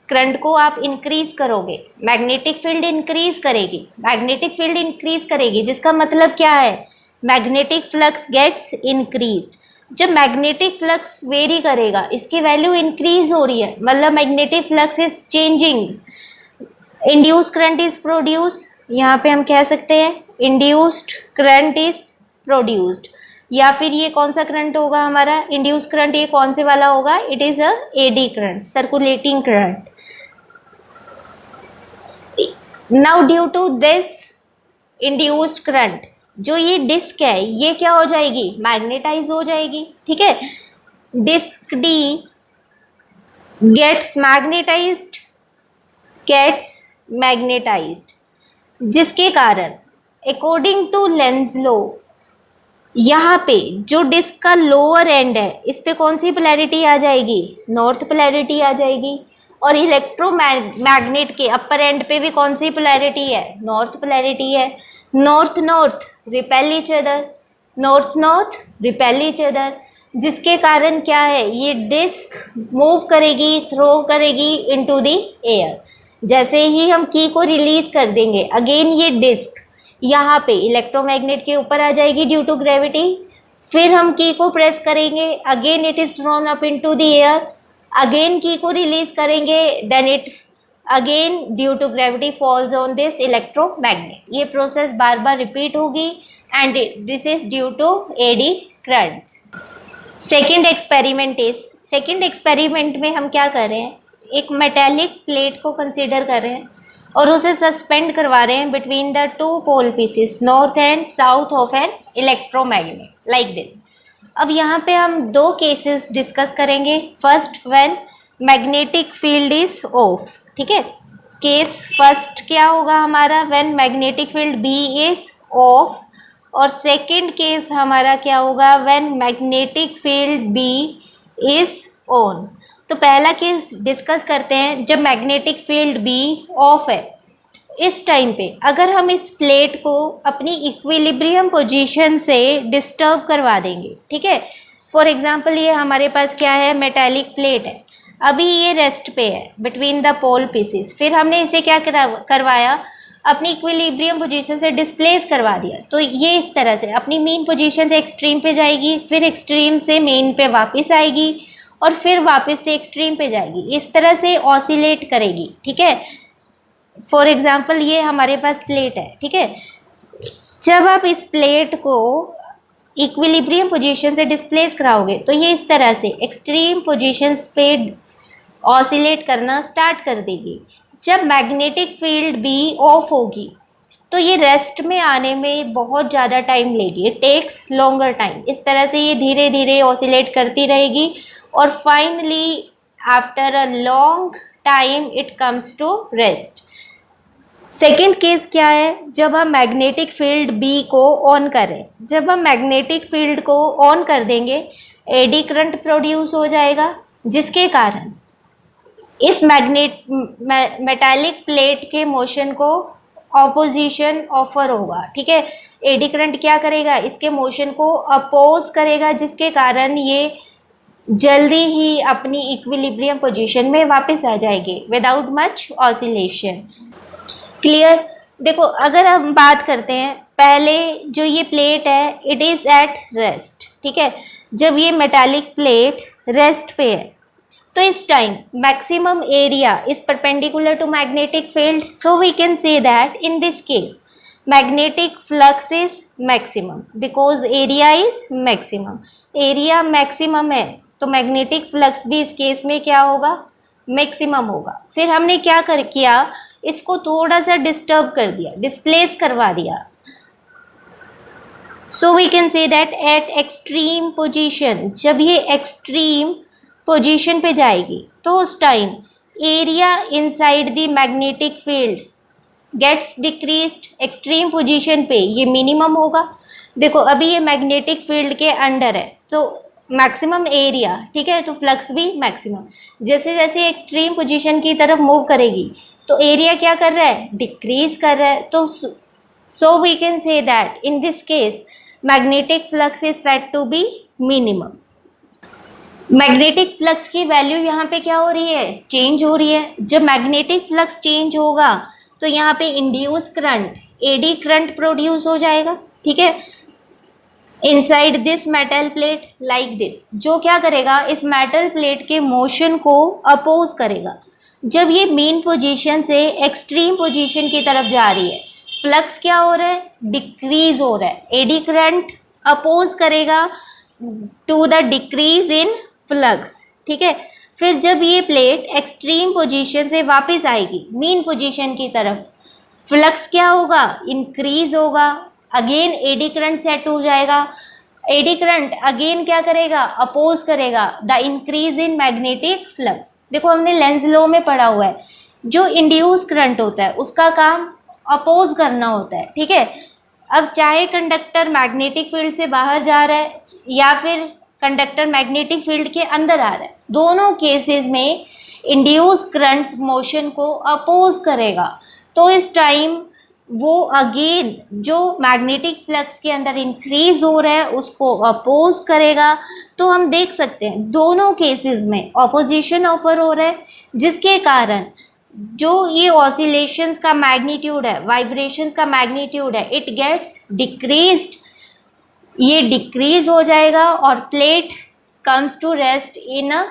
Current को आप इंक्रीज करोगे, मैग्नेटिक फील्ड इंक्रीज करेगी, मैग्नेटिक फील्ड इंक्रीज करेगी, जिसका मतलब क्या है, मैग्नेटिक फ्लक्स गेट्स इंक्रीज्ड। जब मैग्नेटिक फ्लक्स वेरी करेगा, इसकी वैल्यू इंक्रीज हो रही है, मतलब magnetic flux is changing, induce current is produce. यहाँ पे हम कह सकते हैं इंड्यूस्ड करंट इज प्रोड्यूस्ड। या फिर ये कौन सा करंट होगा हमारा, इंड्यूस करंट, ये कौन से वाला होगा, it is a eddy current, circulating current. Now due to this induced current, जो ये डिस्क है ये क्या हो जाएगी, मैग्नेटाइज हो जाएगी, ठीक है। डिस्क डी गेट्स मैग्नेटाइज्ड, जिसके कारण अकॉर्डिंग टू लेंज लॉ यहाँ पे जो डिस्क का लोअर एंड है, इस पे कौन सी पोलैरिटी आ जाएगी, नॉर्थ पोलैरिटी आ जाएगी। और इलेक्ट्रोमैग्नेट के अपर एंड पे भी कौन सी पोलैरिटी है, नॉर्थ पोलैरिटी है। North north repel each other, north north repel each other, जिसके कारण क्या है, ये डिस्क मूव करेगी, थ्रो करेगी इनटू द एयर। जैसे ही हम की को रिलीज कर देंगे, अगेन ये डिस्क यहाँ पे इलेक्ट्रोमैग्नेट के ऊपर आ जाएगी ड्यू टू ग्रेविटी। फिर हम की को प्रेस करेंगे, again it is thrown up into the air, again key को रिलीज करेंगे, then it again due to gravity falls on this electromagnet. ये प्रोसेस बार बार रिपीट होगी and this is due to eddy current. Second experiment में हम क्या कर रहे हैं, एक मेटेलिक प्लेट को कंसीडर कर रहे हैं और उसे सस्पेंड करवा रहे हैं between the two pole pieces, north and south of an electromagnet like this. अब यहाँ पे हम दो केसेस डिस्कस करेंगे। First, when magnetic field is off, ठीक है। केस फर्स्ट क्या होगा हमारा, when magnetic field B is off, और सेकंड केस हमारा क्या होगा, when magnetic field B is on. तो पहला केस डिस्कस करते हैं, जब मैग्नेटिक फील्ड बी ऑफ है, इस टाइम पे अगर हम इस प्लेट को अपनी इक्विलिब्रियम पोजीशन से डिस्टर्ब करवा देंगे, ठीक है। फॉर एग्जांपल ये हमारे पास क्या है, मेटालिक प्लेट है, अभी ये रेस्ट पे है बिटवीन द पोल पीसेस, फिर हमने इसे क्या करवाया, अपनी इक्विलिब्रियम पोजीशन से डिस्प्लेस करवा दिया। तो ये इस तरह से अपनी मेन पोजीशन से एक्सट्रीम पे जाएगी, फिर एक्सट्रीम से मेन पे वापस आएगी और फिर वापस से एक्सट्रीम पे जाएगी, इस तरह से ऑसिलेट करेगी, ठीक है। फॉर एग्जांपल ये हमारे पास प्लेट है, ठीक है। जब आप इस प्लेट को इक्विलिब्रियम पोजीशन से डिस्प्लेस कराओगे तो ये इस तरह से एक्सट्रीम पोजीशंस पे ऑसिलेट करना स्टार्ट कर देगी। जब मैग्नेटिक फील्ड बी ऑफ होगी तो ये रेस्ट में आने में बहुत ज़्यादा टाइम लेगी, इट टेक्स लॉन्गर टाइम। इस तरह से ये धीरे धीरे ऑसिलेट करती रहेगी और finally after a long time it comes to rest. Second case क्या है, जब हम मैग्नेटिक फील्ड बी को ऑन करें, जब हम मैग्नेटिक फील्ड को ऑन कर देंगे एडी करंट प्रोड्यूस हो जाएगा, जिसके कारण इस मेटालिक प्लेट के मोशन को ऑपोजिशन ऑफर होगा, ठीक है। एडी करंट क्या करेगा, इसके मोशन को अपोज करेगा, जिसके कारण ये जल्दी ही अपनी इक्विलिब्रियम पोजीशन में वापस आ जाएगी विदाउट मच ऑसिलेशन। क्लियर। देखो अगर हम बात करते हैं, पहले जो ये प्लेट है इट इज़ एट रेस्ट, ठीक है। जब ये मेटालिक प्लेट रेस्ट पे है तो इस time maximum area is perpendicular to magnetic field, so we can say that in this case magnetic flux is maximum because area is maximum. Area maximum है तो मैग्नेटिक फ्लक्स भी इस case में क्या होगा, मैक्सिमम होगा। फिर हमने क्या किया, इसको थोड़ा सा डिस्टर्ब कर दिया, डिस्प्लेस करवा दिया। So we can say that at extreme position, जब ये एक्सट्रीम पोजीशन पे जाएगी तो उस time area inside the magnetic field gets decreased. Extreme position पे ये मिनिमम होगा। देखो अभी ये मैग्नेटिक फील्ड के अंडर है तो मैक्सिमम एरिया, ठीक है, तो फ्लक्स भी मैक्सिमम। जैसे जैसे एक्सट्रीम पोजीशन की तरफ मूव करेगी तो एरिया क्या कर रहा है, डिक्रीज कर रहा है। तो so we can say that in this case magnetic flux is said to be minimum. Magnetic flux की वैल्यू यहाँ पे क्या हो रही है, चेंज हो रही है। जब मैग्नेटिक फ्लक्स चेंज होगा तो यहाँ पे induce current, eddy current produce हो जाएगा, ठीक है, inside this metal plate like this, जो क्या करेगा, इस मेटल प्लेट के मोशन को अपोज करेगा। जब ये मेन पोजीशन से एक्सट्रीम पोजीशन की तरफ जा रही है, फ्लक्स क्या हो रहा है, डिक्रीज हो रहा है। एडी करंट अपोज करेगा to the decrease in flux, ठीक है। फिर जब ये प्लेट एक्सट्रीम पोजीशन से वापस आएगी मेन पोजीशन की तरफ, फ्लक्स क्या होगा, इंक्रीज होगा, अगेन एडी करंट सेट हो जाएगा। एडी करंट अगेन क्या करेगा, अपोज करेगा the increase in magnetic flux. देखो हमने लेंज लॉ में पढ़ा हुआ है, जो इंड्यूस करंट होता है उसका काम अपोज करना होता है, ठीक है। अब चाहे कंडक्टर मैग्नेटिक फील्ड से बाहर जा रहा है या फिर कंडक्टर मैग्नेटिक फील्ड के अंदर आ रहा है, दोनों केसेस में इंड्यूस करंट मोशन को अपोज करेगा। तो इस टाइम वो अगेन जो मैग्नेटिक फ्लक्स के अंदर इंक्रीज हो रहा है उसको अपोज करेगा। तो हम देख सकते हैं दोनों केसेस में ऑपोजिशन ऑफर हो रहा है, जिसके कारण जो ये ऑसिलेशंस का मैग्नीट्यूड है, वाइब्रेशंस का मैग्नीट्यूड है, इट गेट्स डिक्रीज्ड, ये डिक्रीज हो जाएगा और plate comes to rest in a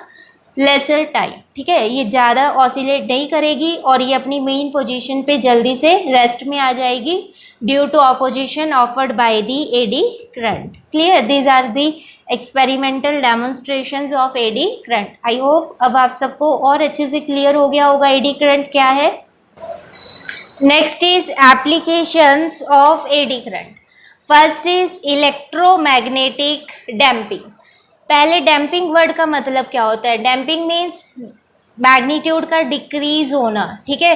lesser time. ठीक है, ये ज़्यादा ऑसिलेट नहीं करेगी और ये अपनी मेन पोजीशन पे जल्दी से रेस्ट में आ जाएगी due to opposition offered by the eddy current. Clear, these are the experimental demonstrations of eddy current. I hope अब आप सबको और अच्छे से क्लियर हो गया होगा एडी करंट क्या है। Next is applications of eddy current. First is electromagnetic damping. पहले डैम्पिंग वर्ड का मतलब क्या होता है? डैम्पिंग मीन्स मैग्नीट्यूड का डिक्रीज होना। ठीक है,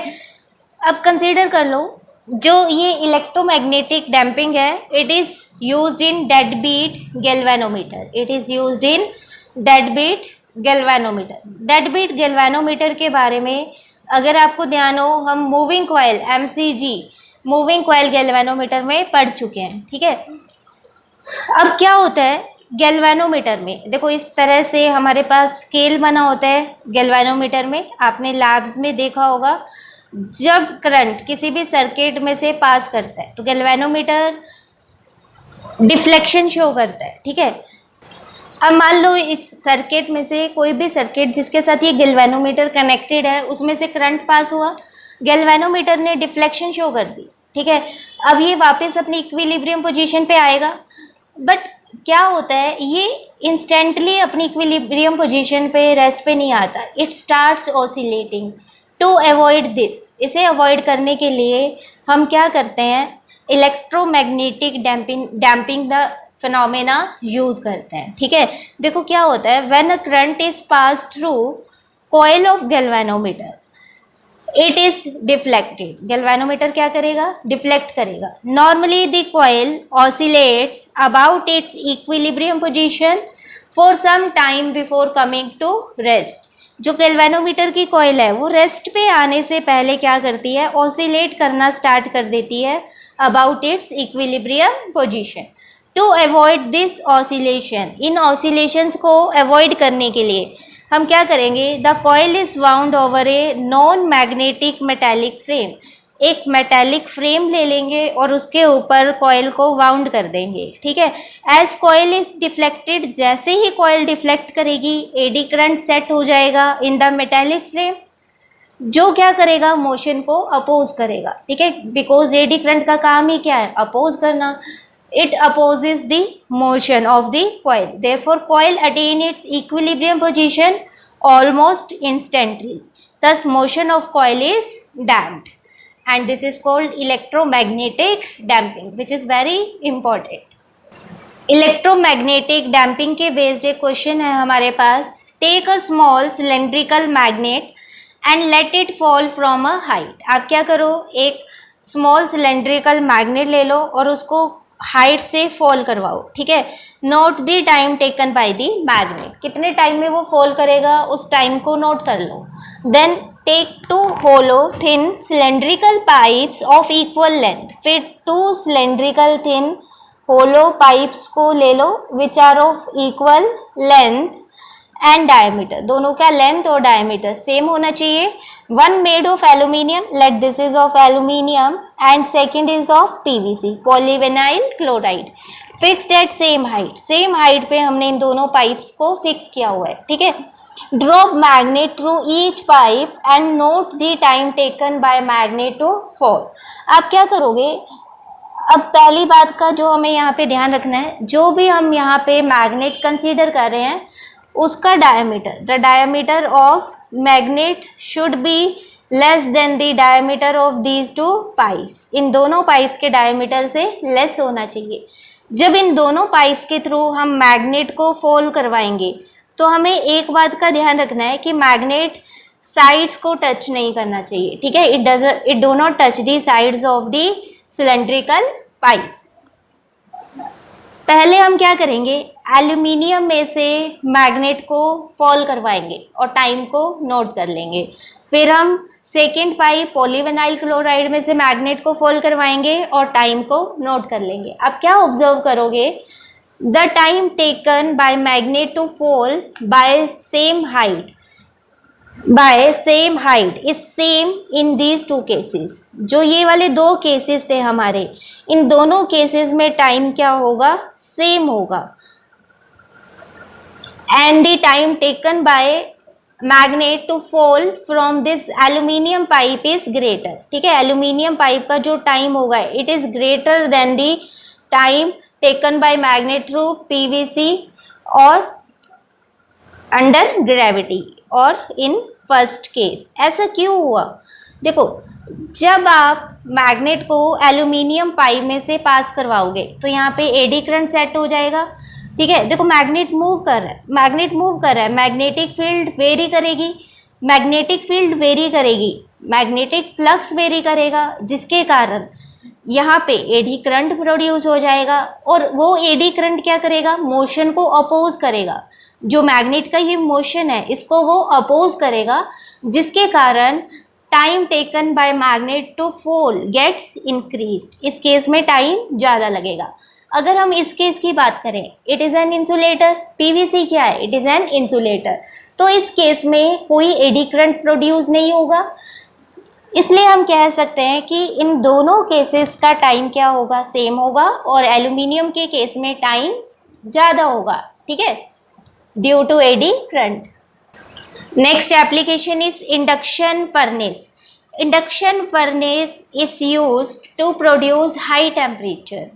अब कंसीडर कर लो जो ये इलेक्ट्रोमैग्नेटिक डैम्पिंग है, it is used in dead beat galvanometer. It is used in dead beat galvanometer. Dead beat galvanometer के बारे में अगर आपको ध्यान हो, हम moving coil MCG moving coil galvanometer में पढ़ चुके हैं। ठीक है, अब क्या होता है गैल्वेनोमीटर में, देखो इस तरह से हमारे पास स्केल बना होता है गैल्वेनोमीटर में। आपने लैब्स में देखा होगा जब करंट किसी भी सर्किट में से पास करता है तो गैल्वेनोमीटर डिफ्लेक्शन शो करता है। ठीक है, अब मान लो इस सर्किट में से कोई भी सर्किट जिसके साथ ये गैल्वेनोमीटर कनेक्टेड है उसमें से करंट पास हुआ, गैल्वेनोमीटर ने डिफ्लेक्शन शो कर दी। ठीक है, अब ये वापस अपनी इक्विलिब्रियम पोजीशन पे आएगा, बट क्या होता है ये इंस्टेंटली अपनी इक्विलिब्रियम पोजीशन पे रेस्ट पे नहीं आता, it starts oscillating. To avoid this, इसे अवॉइड करने के लिए हम क्या करते हैं, electromagnetic damping the phenomena use करते हैं। ठीक है, देखो क्या होता है, when a current is pass through coil of galvanometer it is deflected. Galvanometer क्या करेगा, डिफ्लेक्ट करेगा। Normally the coil oscillates about its equilibrium position for some time before coming to rest. जो गैल्वेनोमीटर की कॉइल है वो rest पे आने से पहले क्या करती है, ऑसिलेट करना स्टार्ट कर देती है about its equilibrium position. To avoid this oscillation, इन ऑसिलेशंस को अवॉइड करने के लिए हम क्या करेंगे, the coil is wound over a non magnetic metallic frame. एक मेटालिक फ्रेम ले लेंगे और उसके ऊपर कॉइल को वाउंड कर देंगे। ठीक है, एज कॉइल इज डिफ्लेक्टेड, जैसे ही कॉइल डिफ्लेक्ट करेगी एडी करंट सेट हो जाएगा इन द मेटालिक फ्रेम, जो क्या करेगा, मोशन को अपोज करेगा। ठीक है, बिकॉज एडी करंट का काम ही क्या है, अपोज करना। it opposes the motion of the coil, therefore coil attain its equilibrium position almost instantly, thus motion of coil is damped and this is called electromagnetic damping, which is very important। Electromagnetic damping के based एक question है हमारे पास, take a small cylindrical magnet and let it fall from a height. आप क्या करो, एक small cylindrical magnet ले लो और उसको हाइट से फॉल करवाओ। ठीक है, note the time taken by the magnet, कितने टाइम में वो फॉल करेगा उस टाइम को नोट कर लो। Then take two hollow thin cylindrical pipes of equal length, फिर two cylindrical thin hollow pipes को ले लो which are of equal length and diameter, दोनों का लेंथ और डायमीटर सेम होना चाहिए। One made of aluminium, let this is of aluminium and second is of PVC polyvinyl chloride, fixed at same height, same height पे हमने इन दोनों pipes को fix किया हुआ है। ठीक है, drop magnet through each pipe and note the time taken by magnet to fall. आप क्या करोगे, अब पहली बात का जो हमें यहाँ पे ध्यान रखना है, जो भी हम यहाँ पे मैग्नेट कंसीडर कर रहे हैं उसका diameter, the diameter of magnet should be less than the diameter of these two pipes, इन दोनों पाइप्स के डायमीटर से लेस होना चाहिए। जब इन दोनों पाइप्स के थ्रू हम मैग्नेट को फॉल करवाएंगे तो हमें एक बात का ध्यान रखना है कि मैग्नेट साइड्स को टच नहीं करना चाहिए। ठीक है, it do not touch the sides of the cylindrical pipes. पहले हम क्या करेंगे, एल्यूमिनियम में से मैग्नेट को फॉल करवाएंगे और टाइम को नोट कर लेंगे। फिर हम सेकेंड पाइप पॉलीविनाइल क्लोराइड में से मैग्नेट को फॉल करवाएंगे और टाइम को नोट कर लेंगे। अब क्या ऑब्जर्व करोगे, the time taken by magnet to fall by same height is same in these two cases. जो ये वाले दो केसेस थे हमारे, इन दोनों केसेस में टाइम क्या होगा, सेम होगा। And the time taken by magnet to fall from this aluminium pipe is greater. ठीक है, एल्यूमिनियम पाइप का जो टाइम होगा it is greater than the time taken by magnet through PVC और अंडर ग्रेविटी और in first case. ऐसा क्यों हुआ, देखो जब आप मैग्नेट को एल्यूमिनियम पाइप में से पास करवाओगे तो यहाँ पे एडी करंट सेट हो जाएगा। ठीक है, देखो मैग्नेट मूव कर रहा है, मैग्नेटिक फील्ड वेरी करेगी, मैग्नेटिक फ्लक्स वेरी करेगा, जिसके कारण यहाँ पे एडी करंट प्रोड्यूस हो जाएगा। और वो एडी करंट क्या करेगा, मोशन को अपोज करेगा। जो मैग्नेट का ये मोशन है इसको वो अपोज करेगा, जिसके कारण time taken by magnet to fall gets increased. इस केस में टाइम ज़्यादा लगेगा। अगर हम इस केस की बात करें, it is an insulator, PVC क्या है, इट इज़ एन इंसुलेटर, तो इस केस में कोई एडी करंट प्रोड्यूस नहीं होगा। इसलिए हम कह सकते हैं कि इन दोनों केसेस का टाइम क्या होगा, सेम होगा, और एल्यूमिनियम के केस में टाइम ज़्यादा होगा। ठीक है, due to eddy current. Next application is induction furnace. Induction furnace is used to produce high temperature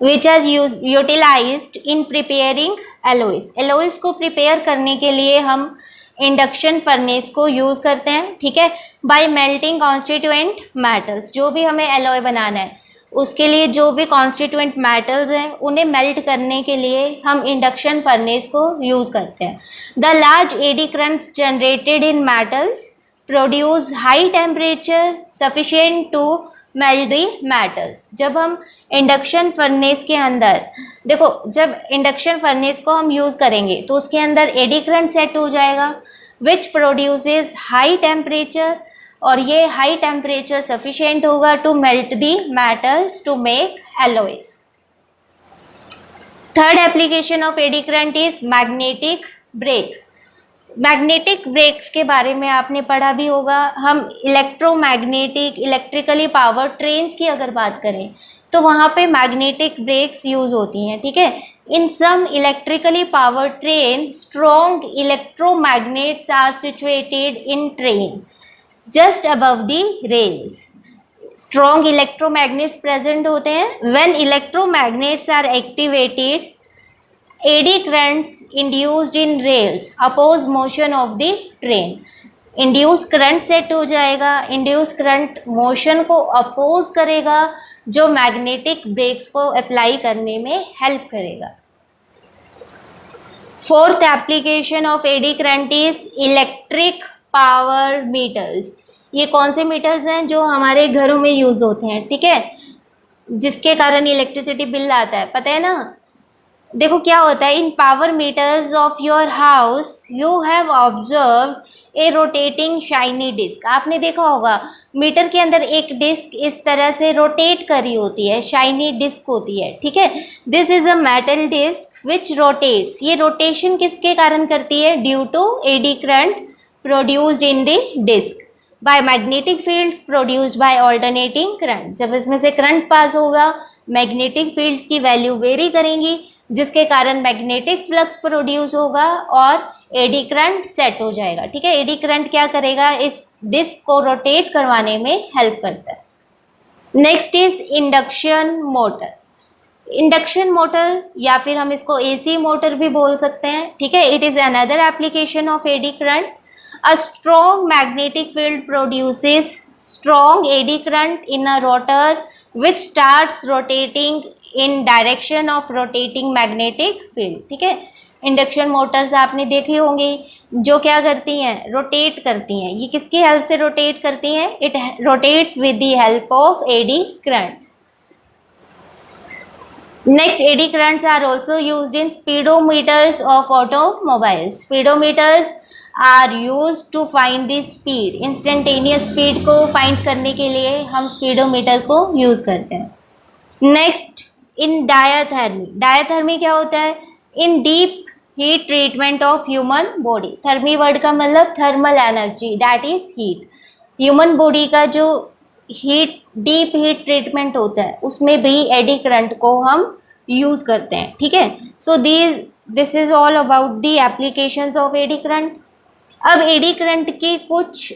which are utilized in preparing alloys. Alloys को प्रिपेयर करने के लिए हम इंडक्शन फर्नेस को यूज़ करते हैं। ठीक है, बाय मेल्टिंग कॉन्स्टिट्यूएंट मेटल्स। जो भी हमें एलॉय बनाना है उसके लिए जो भी कॉन्स्टिट्यूएंट मेटल्स हैं उन्हें मेल्ट करने के लिए हम इंडक्शन फर्नेस को यूज़ करते हैं। The large eddy currents generated in metals produce high temperature sufficient to melt the metals. जब हम इंडक्शन फर्नेस के अंदर, देखो जब इंडक्शन फर्नेस को हम यूज़ करेंगे तो उसके अंदर एडी करंट सेट हो जाएगा विच प्रोड्यूसेस हाई टेम्परेचर, और ये हाई टेम्परेचर सफिशिएंट होगा to melt the metals to make alloys. Third application of eddy current is magnetic brakes. Magnetic brakes के बारे में आपने पढ़ा भी होगा। हम इलेक्ट्रोमैग्नेटिक इलेक्ट्रिकली पावर ट्रेन्स की अगर बात करें तो वहाँ पे मैग्नेटिक ब्रेक्स यूज़ होती हैं। ठीक है, in some electrically power train strong electromagnets are situated in train just above the rails. Strong electromagnets present होते हैं। When electromagnets are activated eddy currents induced in rails oppose motion of the train. Induce current set हो जाएगा, induce current motion को oppose करेगा जो magnetic breaks को apply करने में हेल्प करेगा। Fourth application of eddy current is electric power meters. ये कौन से मीटर्स हैं जो हमारे घरों में यूज़ होते हैं। ठीक है, जिसके कारण इलेक्ट्रिसिटी बिल आता है, पता है ना। देखो क्या होता है, in power meters of your house you have observe a rotating shiny disc. आपने देखा होगा मीटर के अंदर एक डिस्क इस तरह से रोटेट कर रही होती है, शाइनी डिस्क होती है। ठीक है, this is a metal disc which rotates. ये रोटेशन किसके कारण करती है, due to eddy current produced in the disc by magnetic fields produced by alternating current. जब इसमें से करंट पास होगा मैग्नेटिक फील्ड्स की वैल्यू वेरी करेंगी, जिसके कारण मैग्नेटिक फ्लक्स प्रोड्यूस होगा और एडी करंट सेट हो जाएगा। ठीक है, एडी करंट क्या करेगा, इस डिस्क को रोटेट करवाने में हेल्प करता है। Next is induction motor. Induction motor या फिर हम इसको एसी मोटर भी बोल सकते हैं। ठीक है, it is another application of eddy current. A strong magnetic field produces strong eddy current in a rotor which starts rotating in direction of rotating magnetic field। ठीक है, इंडक्शन मोटर्स आपने देखी होंगी जो क्या करती हैं, रोटेट करती हैं। ये किसकी हेल्प से रोटेट करती हैं, it rotates with the help of eddy currents. Next, eddy currents are also used in speedometers of automobiles. Speedometers are used to find the speed. Instantaneous speed को find करने के लिए हम speedometer को use करते हैं. Next, in diathermy. Diathermy क्या होता है? In deep heat treatment of human body. Thermy word का मतलब thermal energy, that is heat. Human body का जो हीट डीप हीट ट्रीटमेंट होता है उसमें भी एडी करंट को हम यूज करते हैं. ठीक है, सो this is all about the applications of eddy current. अब एडी करंट के कुछ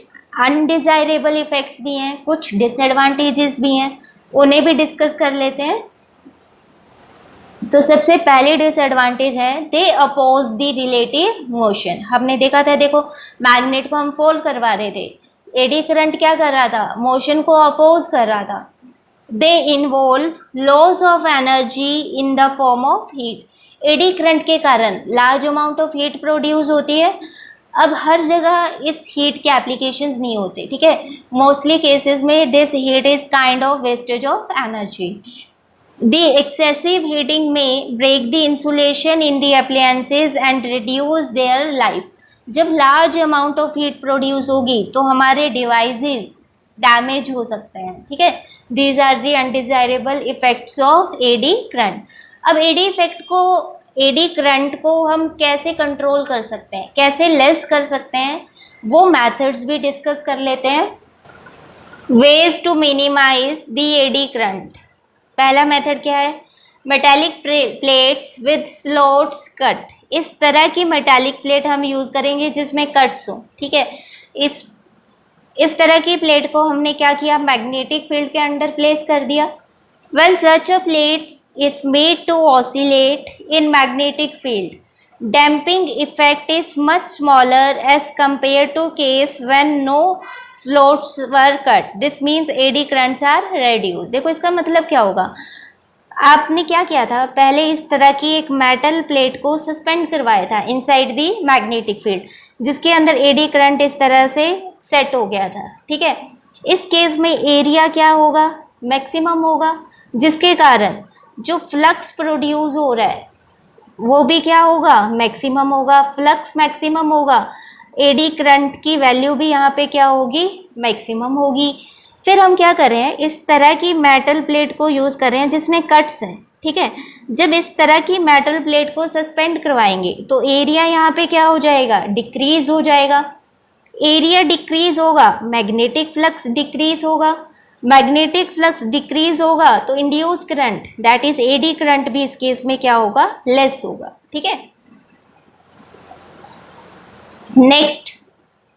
अनडिजायरेबल इफेक्ट्स भी हैं, कुछ डिसएडवांटेजेस भी हैं, उन्हें भी डिस्कस कर लेते हैं. तो सबसे पहले डिसएडवांटेज है दे अपोज द रिलेटिव मोशन. हमने देखा था, देखो मैग्नेट को हम फोल्ड करवा रहे थे, एडी करंट क्या कर रहा था? मोशन को अपोज कर रहा था. They involve loss of energy in the form of heat. Eddy current के कारण large amount of heat produce होती है. अब हर जगह इस हीट के एप्लीकेशंस नहीं होते. ठीक है, मोस्टली केसेस में this heat is kind of wastage of energy. The excessive heating may break the insulation in the appliances and reduce their life. जब large amount of heat produce होगी तो हमारे डिवाइसेस डैमेज हो सकते हैं. ठीक है, these are the undesirable effects of eddy current. अब एडी करंट को हम कैसे कंट्रोल कर सकते हैं, कैसे लेस कर सकते हैं, वो मेथड्स भी डिस्कस कर लेते हैं. Ways to minimise the eddy current. पहला मेथड क्या है? Metallic plates with slots cut. इस तरह की मेटालिक प्लेट हम यूज़ करेंगे जिसमें कट्स हो. ठीक है, इस तरह की प्लेट को हमने क्या किया? मैग्नेटिक फील्ड के अंडर प्लेस कर दिया. When such a plate is made to oscillate in magnetic field, damping effect is much smaller as compare to case when no slots were cut. This means eddy currents are reduce. देखो इसका मतलब क्या होगा? आपने क्या किया था? पहले इस तरह की एक मेटल प्लेट को सस्पेंड करवाया था इनसाइड दी मैग्नेटिक फील्ड, जिसके अंदर एडी करंट इस तरह से सेट हो गया था. ठीक है, इस केस में एरिया क्या होगा? मैक्सिमम होगा, जिसके कारण जो फ्लक्स प्रोड्यूस हो रहा है वो भी क्या होगा? मैक्सिमम होगा. फ्लक्स मैक्सिमम होगा, एडी करंट की वैल्यू भी यहाँ पे क्या होगी? मैक्सिमम होगी. फिर हम क्या कर रहे हैं? इस तरह की मेटल प्लेट को यूज़ कर रहे हैं जिसमें कट्स हैं. ठीक है, जब इस तरह की मेटल प्लेट को सस्पेंड करवाएंगे तो एरिया यहाँ पे क्या हो जाएगा? डिक्रीज हो जाएगा. एरिया डिक्रीज होगा, मैग्नेटिक फ्लक्स डिक्रीज होगा. मैग्नेटिक फ्लक्स डिक्रीज होगा तो induce current, that is eddy current, भी इस केस में क्या होगा? लेस होगा. ठीक है, next,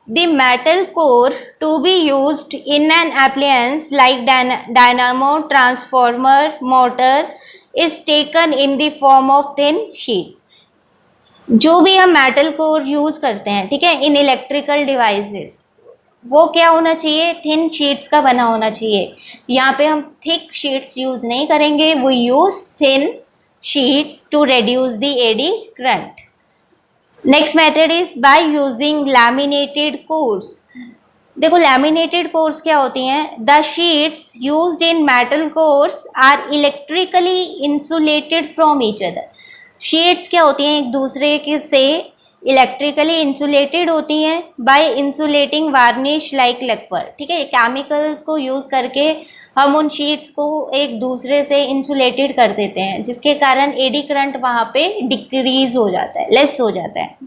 the metal core to be used in an appliance like dynamo, transformer, motor is taken in the form of thin sheets. जो भी हम मेटल कोर यूज करते हैं, ठीक है, इन इलेक्ट्रिकल डिवाइसेस, वो क्या होना चाहिए? थिन शीट्स का बना होना चाहिए. यहाँ पे हम थिक शीट्स यूज नहीं करेंगे, वो use thin sheets to reduce the eddy current. Next method is by using laminated cores. देखो लैमिनेटेड कोर्स क्या होती हैं? The sheets used in metal cores are electrically insulated from each other. Sheets क्या होती हैं? एक दूसरे के से इलेक्ट्रिकली इंसुलेटेड होती हैं बाय इंसुलेटिंग वार्निश लाइक लक्वर. ठीक है, केमिकल्स को यूज़ करके हम उन शीट्स को एक दूसरे से इंसुलेटेड कर देते हैं, जिसके कारण एडी करंट वहाँ पे डिक्रीज हो जाता है, लेस हो जाता है.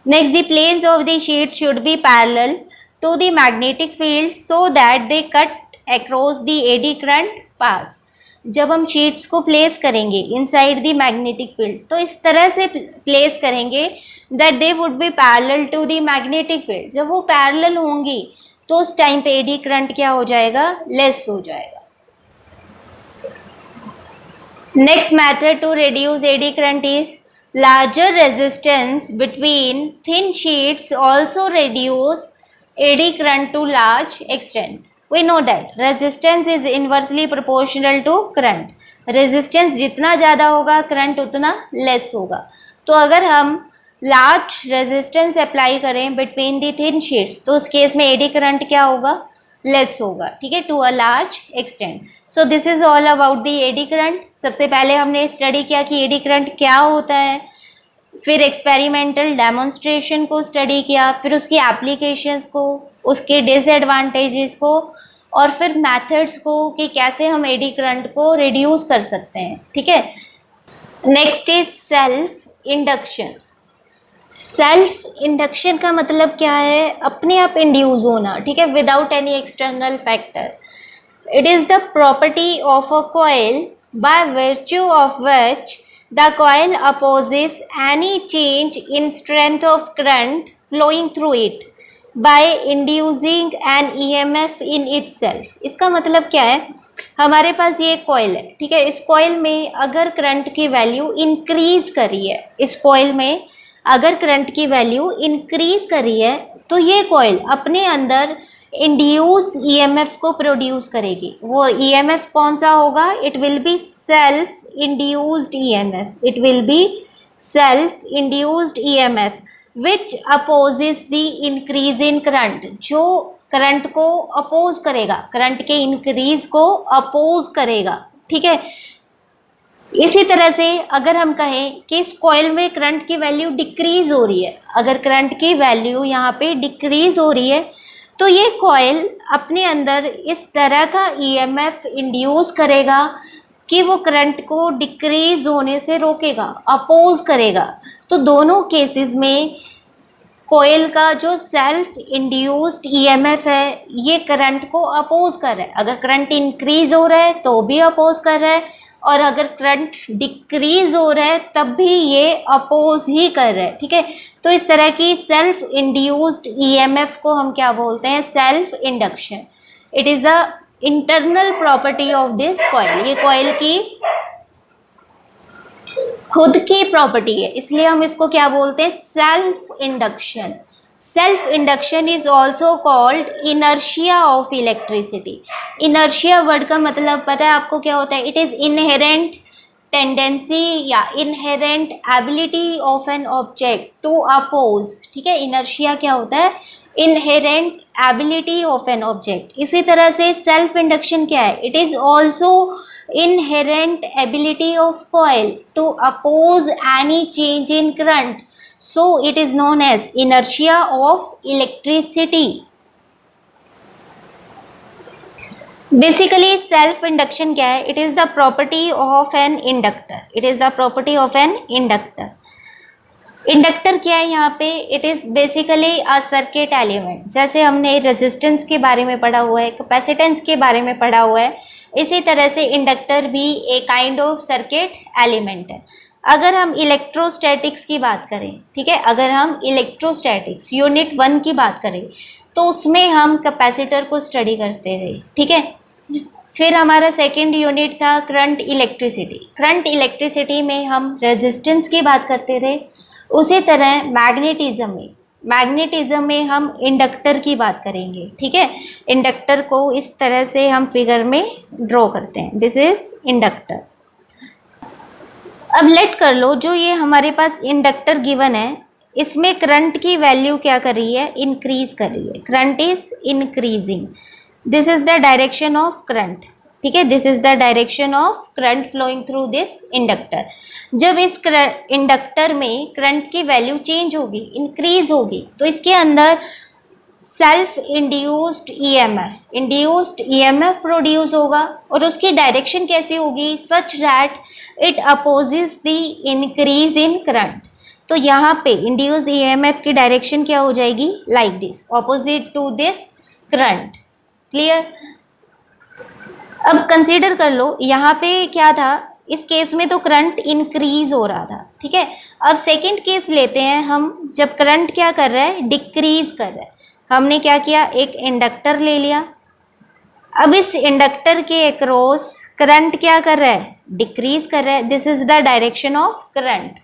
Next, the planes of the sheet should be parallel to the magnetic field so that they cut across the eddy current path. जब हम शीट्स को प्लेस करेंगे इनसाइड द मैग्नेटिक फील्ड तो इस तरह से प्लेस करेंगे that they would be parallel to the magnetic field. जब वो पैरेलल होंगी तो उस टाइम पे एडी करंट क्या हो जाएगा? लेस हो जाएगा. Next method to reduce eddy current is larger resistance between thin sheets also reduce eddy current to large extent. We know that resistance is inversely proportional to current. Resistance जितना ज़्यादा होगा current उतना less होगा. तो अगर हम large resistance apply करें between the thin sheets तो उस केस में एडी करंट क्या होगा? लेस होगा, ठीक है, to a large extent. So this is all about the eddy current. सबसे पहले हमने स्टडी किया कि एडी करंट क्या होता है, फिर एक्सपेरिमेंटल डेमोन्स्ट्रेशन को स्टडी किया, फिर उसकी एप्लीकेशंस को, उसके डिसएडवांटेजेस को, और फिर मेथड्स को कि कैसे हम एडी करंट को रिड्यूस कर सकते हैं, ठीक है। Next is self induction. Self induction का मतलब क्या है, अपने आप इंड्यूस होना, ठीक है, without any external factor. It is the property of a coil by virtue of which the coil opposes any change in strength of current flowing through it by inducing an EMF in itself. इसका मतलब क्या है, हमारे पास ये coil है, ठीक है, इस कॉइल में अगर करंट की वैल्यू इंक्रीज करी है, इस कॉइल में अगर करंट की वैल्यू इंक्रीज करी है, तो ये कॉइल अपने अंदर इंड्यूस ईएमएफ को प्रोड्यूस करेगी। वो ईएमएफ कौन सा होगा, it will be self induced EMF, it will be self induced EMF which opposes the increase in current, जो करंट को अपोज करेगा, करंट के इंक्रीज को अपोज करेगा, ठीक है। इसी तरह से अगर हम कहें कि इस कॉइल में करंट की वैल्यू डिक्रीज हो रही है, अगर करंट की वैल्यू यहाँ पे डिक्रीज हो रही है, तो ये कॉइल अपने अंदर इस तरह का ईएमएफ इंड्यूस करेगा कि वो करंट को डिक्रीज होने से रोकेगा, अपोज करेगा। तो दोनों केसेस में कॉइल का जो सेल्फ इंड्यूस्ड ईएमएफ है, ये करंट को अपोज कर रहा है। अगर करंट इंक्रीज हो रहा है तो भी अपोज कर रहा है, और अगर करंट डिक्रीज हो रहा है तब भी ये अपोज ही कर रहा है, ठीक है। तो इस तरह की सेल्फ इंड्यूस्ड ईएमएफ को हम क्या बोलते हैं, self induction. It is the internal property of this coil, ये कॉइल की खुद की प्रॉपर्टी है, इसलिए हम इसको क्या बोलते हैं, self induction. Self induction is also called inertia of electricity. Inertia word का मतलब पता है आपको क्या होता है, इट इज इनहेरेंट टेंडेंसी या inherent ability of an object to oppose, ठीक है। इनर्शिया क्या होता है, inherent ability of an object. इसी तरह से सेल्फ इंडक्शन क्या है, it is also inherent ability of coil to oppose any change in current, so it is known as inertia of electricity. Basically self induction क्या है, it is the property of an inductor, it is the property of an inductor. Inductor क्या है यहाँ पे, it is basically a circuit element. जैसे हमने resistance के बारे में पढ़ा हुआ है, कैपेसिटेंस के बारे में पढ़ा हुआ है, इसी तरह से इंडक्टर भी एक काइंड ऑफ सर्किट एलिमेंट है। अगर हम इलेक्ट्रोस्टैटिक्स की बात करें, ठीक है, अगर हम इलेक्ट्रोस्टैटिक्स यूनिट 1 की बात करें तो उसमें हम कैपेसिटर को स्टडी करते थे, ठीक है। फिर हमारा सेकंड यूनिट था करंट इलेक्ट्रिसिटी। करंट इलेक्ट्रिसिटी में हम रेजिस्टेंस की बात करते थे। उसी तरह मैग्नेटिज्म में हम इंडक्टर की बात करेंगे, ठीक है। इंडक्टर को इस तरह से हम फिगर में ड्रॉ करते हैं, दिस इज इंडक्टर। अब लेट कर लो, जो ये हमारे पास इंडक्टर गिवन है, इसमें करंट की वैल्यू क्या कर रही है, इंक्रीज कर रही है, current is increasing, this is the direction of current, ठीक है, this is the direction of current flowing through this inductor. जब इस इंडक्टर में करंट की वैल्यू चेंज होगी, इंक्रीज होगी, तो इसके अंदर सेल्फ इंड्यूस्ड ईएमएफ प्रोड्यूस होगा, और उसकी डायरेक्शन कैसी होगी, such that it opposes the increase in current. तो यहाँ पे इंड्यूस्ड ईएमएफ की डायरेक्शन क्या हो जाएगी, like this, opposite to this current. Clear. अब कंसीडर कर लो, यहाँ पे क्या था, इस केस में तो करंट इंक्रीज हो रहा था, ठीक है। अब सेकंड केस लेते हैं हम, जब करंट क्या कर रहा है, डिक्रीज कर रहा है। हमने क्या किया, एक इंडक्टर ले लिया। अब इस इंडक्टर के अक्रॉस करंट क्या कर रहा है, डिक्रीज कर रहा है, this is the direction of current.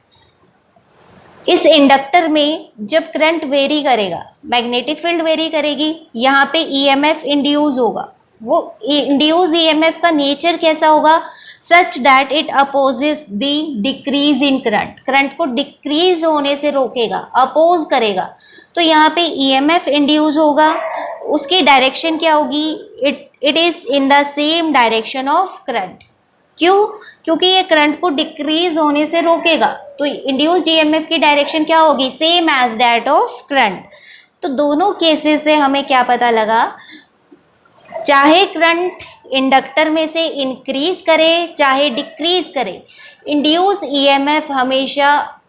इस इंडक्टर में जब करंट वेरी करेगा, मैग्नेटिक फील्ड वेरी करेगी, यहाँ पे ईएमएफ इंड्यूस होगा। वो इंड्यूस ईएमएफ का नेचर कैसा होगा, such that it opposes the decrease in current, current को डिक्रीज होने से रोकेगा, अपोज करेगा। तो यहाँ पे ईएमएफ इंड्यूस होगा, उसकी डायरेक्शन क्या होगी, it is in the same direction of current. क्यों? क्योंकि ये करंट को डिक्रीज होने से रोकेगा, तो इंड्यूस्ड ईएमएफ की डायरेक्शन क्या होगी, same as that of current. तो दोनों केसेस से हमें क्या पता लगा, चाहे करंट इंडक्टर में से इंक्रीज करे चाहे डिक्रीज करे, इंड्यूस ईएमएफ हमेशा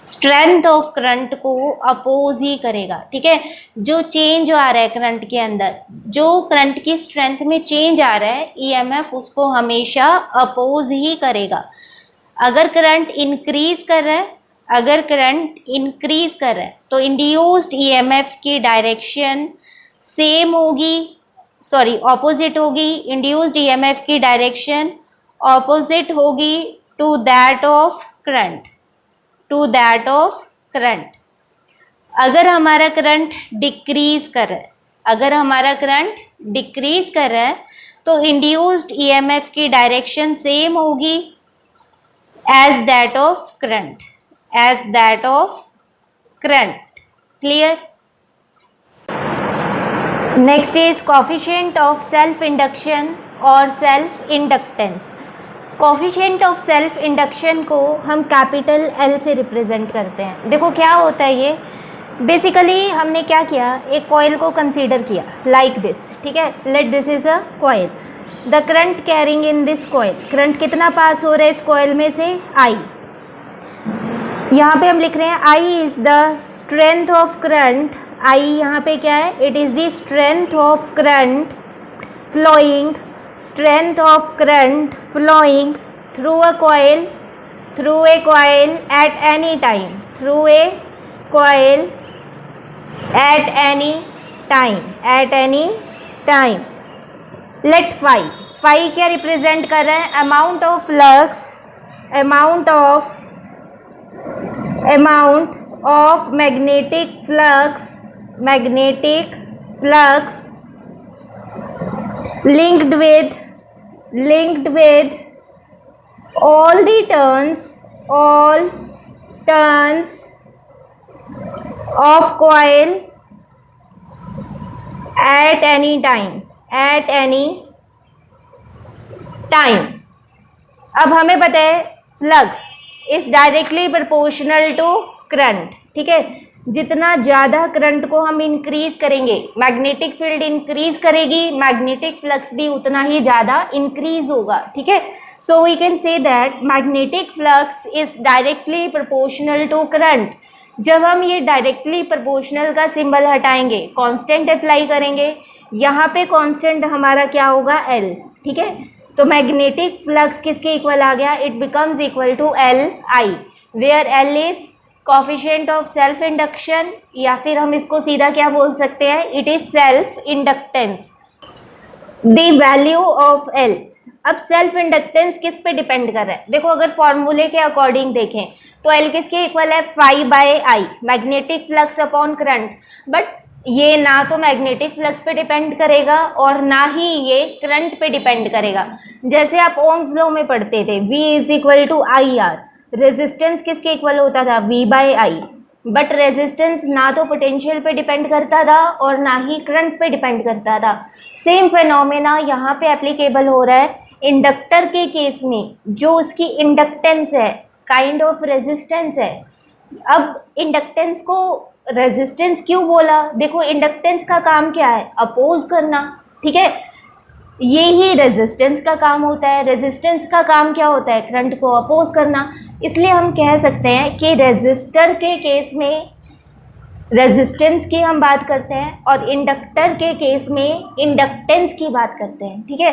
स्ट्रेंथ ऑफ करंट को अपोज ही करेगा। ठीक है, जो चेंज आ रहा है करंट के अंदर, जो करंट की स्ट्रेंथ में चेंज आ रहा है, ईएमएफ उसको हमेशा अपोज ही करेगा। अगर करंट इंक्रीज कर रहा है, अगर करंट इंक्रीज कर रहा है तो इंड्यूस्ड ईएमएफ की डायरेक्शन सेम होगी, सॉरी ऑपोजिट होगी। इंड्यूस्ड ईएमएफ की डायरेक्शन ऑपोजिट होगी to that of current, to that of current. अगर हमारा करंट डिक्रीज कर रहा है, अगर हमारा करंट डिक्रीज कर रहा है तो इंड्यूस्ड ईएमएफ की डायरेक्शन सेम होगी as that of current, as that of current. Clear? Next is coefficient of self induction और self inductance. Coefficient of self induction को हम कैपिटल एल से रिप्रेजेंट करते हैं। देखो क्या होता है ये, बेसिकली हमने क्या किया, एक कॉइल को कंसीडर किया लाइक दिस। ठीक है, late this is a coil, the current carrying in this coil, current कितना पास हो रहा है इस कॉइल में से, आई। यहाँ पे हम लिख रहे हैं I is the strength of current, I यहाँ पे क्या है, it is the strength of current flowing, strength of current flowing through a coil at any time, through a coil at any time। let phi क्या represent कर रहा है, amount of flux, amount of magnetic flux linked with all turns of coil at any time। अब हमें पता है flux is directly proportional to current. ठीक है, जितना ज़्यादा करंट को हम इंक्रीज करेंगे, मैग्नेटिक फील्ड इंक्रीज करेगी, मैग्नेटिक फ्लक्स भी उतना ही ज़्यादा इंक्रीज होगा। ठीक है, so we can say that magnetic flux is directly proportional to current. जब हम ये डायरेक्टली प्रोपोर्शनल का सिंबल हटाएंगे, कांस्टेंट अप्लाई करेंगे, यहाँ पे कांस्टेंट हमारा क्या होगा, एल। ठीक है, तो मैग्नेटिक फ्लक्स किसके इक्वल आ गया, it becomes equal to L I, where L is coefficient of self induction, या फिर हम इसको सीधा क्या बोल सकते हैं, it is self inductance. The value of L, अब सेल्फ इंडक्टेंस किस पे डिपेंड कर रहा है, देखो अगर फॉर्मूले के अकॉर्डिंग देखें तो एल किसके इक्वल है, phi by I, magnetic flux upon current. But ये ना तो मैग्नेटिक फ्लक्स पे डिपेंड करेगा और ना ही ये करंट पे डिपेंड करेगा। जैसे आप ओम्स लॉ में पढ़ते थे, V is equal to I R, resistance किसके इक्वल होता था, V by I. But resistance ना तो पोटेंशियल पे डिपेंड करता था और ना ही करंट पे डिपेंड करता था। सेम फेनोमेना यहाँ पे एप्लीकेबल हो रहा है इंडक्टर के केस में, जो उसकी इंडक्टेंस है, काइंड ऑफ रेजिस्टेंस है। अब इंडक्टेंस को रेजिस्टेंस क्यों बोला, देखो इंडक्टेंस का काम क्या है, अपोज करना। ठीक है, ये ही रेजिस्टेंस का काम होता है। रेजिस्टेंस का काम क्या होता है, करंट को अपोज करना। इसलिए हम कह सकते हैं कि रेजिस्टर के केस में रेजिस्टेंस की हम बात करते हैं और इंडक्टर के केस में इंडक्टेंस की बात करते हैं। ठीक है,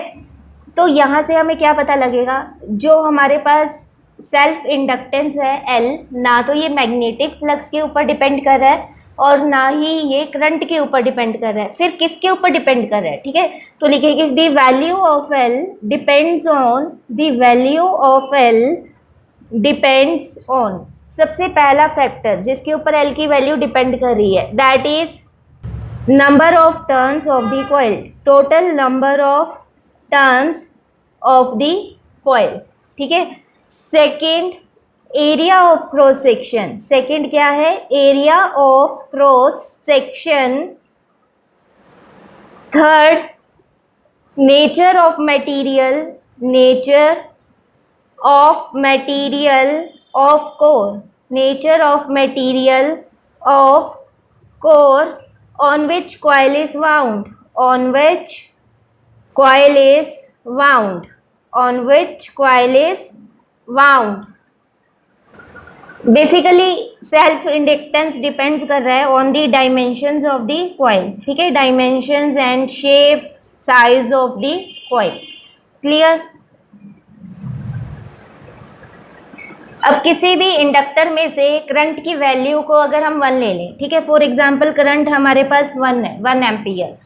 तो यहाँ से हमें क्या पता लगेगा, जो हमारे पास सेल्फ इंडक्टेंस है एल, ना तो ये मैग्नेटिक फ्लक्स के ऊपर डिपेंड कर रहा है और ना ही ये करंट के ऊपर डिपेंड कर रहा है, फिर किसके ऊपर डिपेंड कर रहा है। ठीक है, तो लिखेंगे the value of L depends on, the value of L depends on, सबसे पहला फैक्टर जिसके ऊपर एल की वैल्यू डिपेंड कर रही है, that is number of turns of the coil, total number of turns of the coil. ठीक है, second area of cross section, second क्या है, area of cross section third, nature of material, nature of material of core, nature of material of core on which coil is wound, on which coil is wound, on which coil is wound. Basically self inductance depends कर रहा है on the dimensions of the coil, ठीक है, dimensions and shape size of the coil. Clear? अब किसी भी inductor में से करंट की वैल्यू को अगर हम 1 ले लें, ठीक है, फॉर एग्जांपल करंट हमारे पास 1 है, 1 ampere,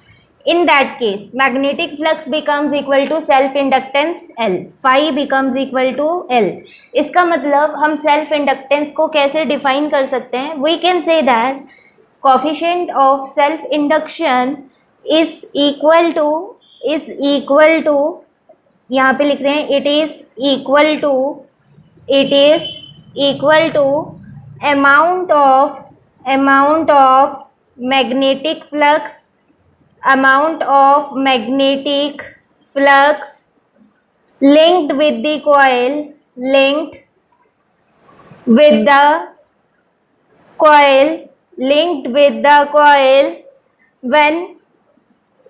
in that case magnetic flux becomes equal to self inductance L, phi becomes equal to L। इसका मतलब हम सेल्फ इंडक्टेंस को कैसे डिफाइन कर सकते हैं? We can say that coefficient of self induction is equal to, यहाँ पे लिख रहे हैं it is equal to amount of magnetic flux linked with the coil when,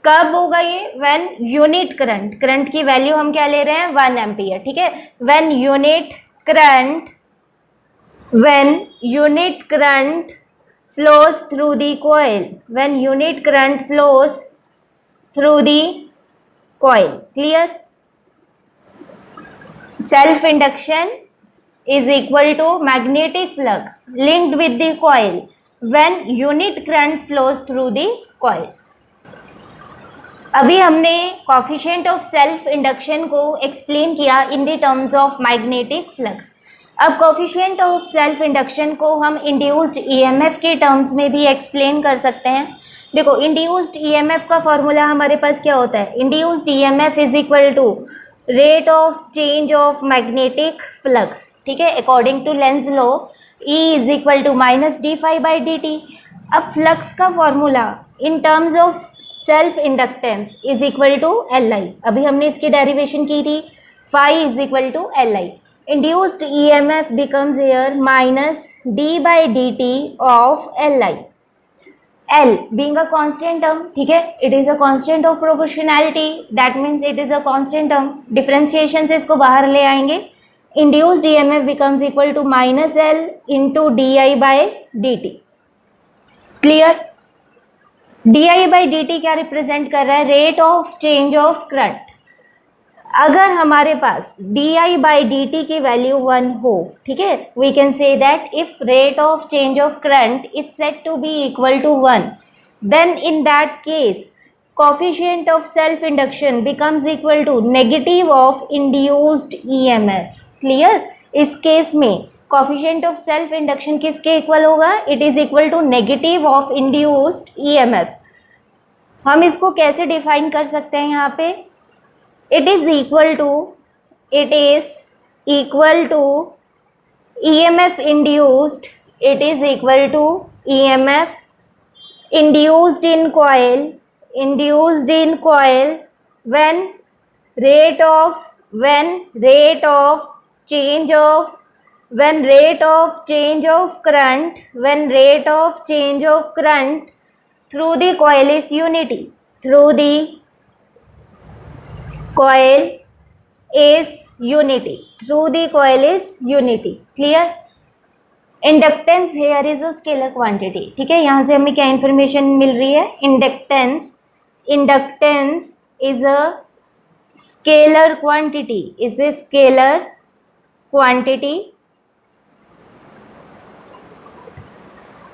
कब होगा ये? व्हेन यूनिट करंट की वैल्यू हम क्या ले रहे हैं? 1 एम्पियर, ठीक है, when unit current flows through the coil, when unit current flows through the coil. Clear? Self induction is equal to magnetic flux linked with the coil when unit current flows through the coil. अभी हमने coefficient of self induction को explain किया इन the terms of magnetic flux. अब coefficient of self induction को हम induced EMF के terms में भी एक्सप्लेन कर सकते हैं। देखो, इंड्यूस्ड ईएमएफ का फॉर्मूला हमारे पास क्या होता है? Induced EMF is equal to rate of change of magnetic flux, ठीक है, according to Lenz law, E is equal to minus D phi by D t. अब फ्लक्स का formula in terms of self inductance is equal to L I, अभी हमने इसकी derivation की थी, phi is equal to L I. Induced EMF becomes here minus d by D t of L I, L being a constant term, ठीक है, it is a constant of proportionality, that means it is a constant term. Differentiation से इसको बाहर ले आएंगे, induced EMF becomes equal to minus L into D I by D t. Clear? D I by D T क्या represent कर रहा है? Rate of change of current. अगर हमारे पास d I by D T की वैल्यू 1 हो, ठीक है, we can say that if rate of change of current is set to be equal to 1, then in that case coefficient of self induction becomes equal to negative of induced EMF. Clear? इस case में coefficient of self induction किसके equal होगा? It is equal to negative of induced EMF. हम इसको कैसे define कर सकते हैं? यहाँ पे it is equal to EMF induced, it is equal to EMF induced in coil when rate of change of current through the coil is unity, coil is unity. Clear? Inductance here is a scalar quantity, ठीक है, यहाँ से हमें क्या information मिल रही है? Inductance is a scalar quantity,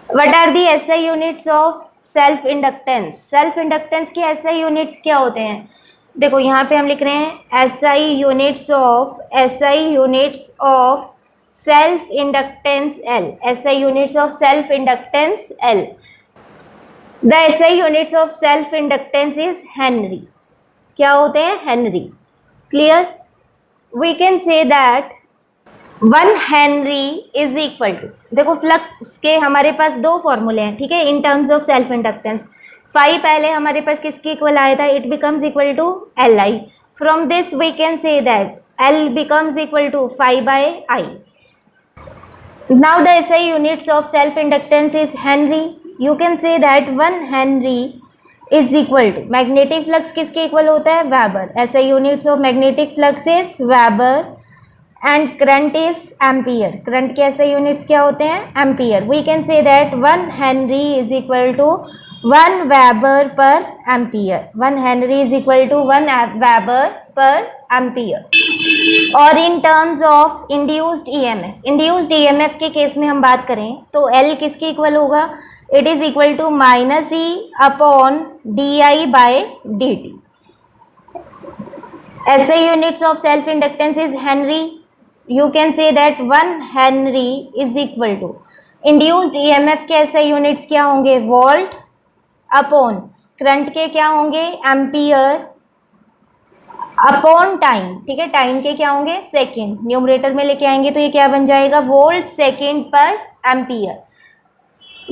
what are the SI units of self inductance? Self inductance की एसआई यूनिट्स क्या होते हैं? देखो, यहाँ पे हम लिख रहे हैं SI units of self inductance L, SI units of self inductance L। The SI units of self inductance is henry. क्या होते हैं? Henry. Clear? We can say that 1 henry is equal to, देखो फ्लक्स के हमारे पास 2 फॉर्मूले हैं, ठीक है, in terms of self inductance. Phi पहले हमारे पास किसके इक्वल आया था, it becomes equal to L I. From this we can say that L becomes equal to phi by I. Now the SI units of self inductance is Henry. You can say that 1 Henry is equal to magnetic flux किसके equal होता है, Weber. SI units of magnetic flux is Weber and current is ampere. Current के SI units क्या होते हैं, ampere. We can say that 1 Henry is equal to 1 Weber per ampere. 1 Henry is equal to 1 Weber per ampere. और in terms of induced EMF, induced EMF के case में हम बात करें तो एल किसके इक्वल होगा, it is equal to minus E upon D I by D T. SI units of self inductance is Henry. You can say that 1 Henry is equal to induced EMF के SI units क्या होंगे, volt upon current के क्या होंगे, ampere upon time. ठीक है, time के क्या होंगे, सेकेंड. न्यूमरेटर में लेके आएंगे तो ये क्या बन जाएगा, volt second per ampere.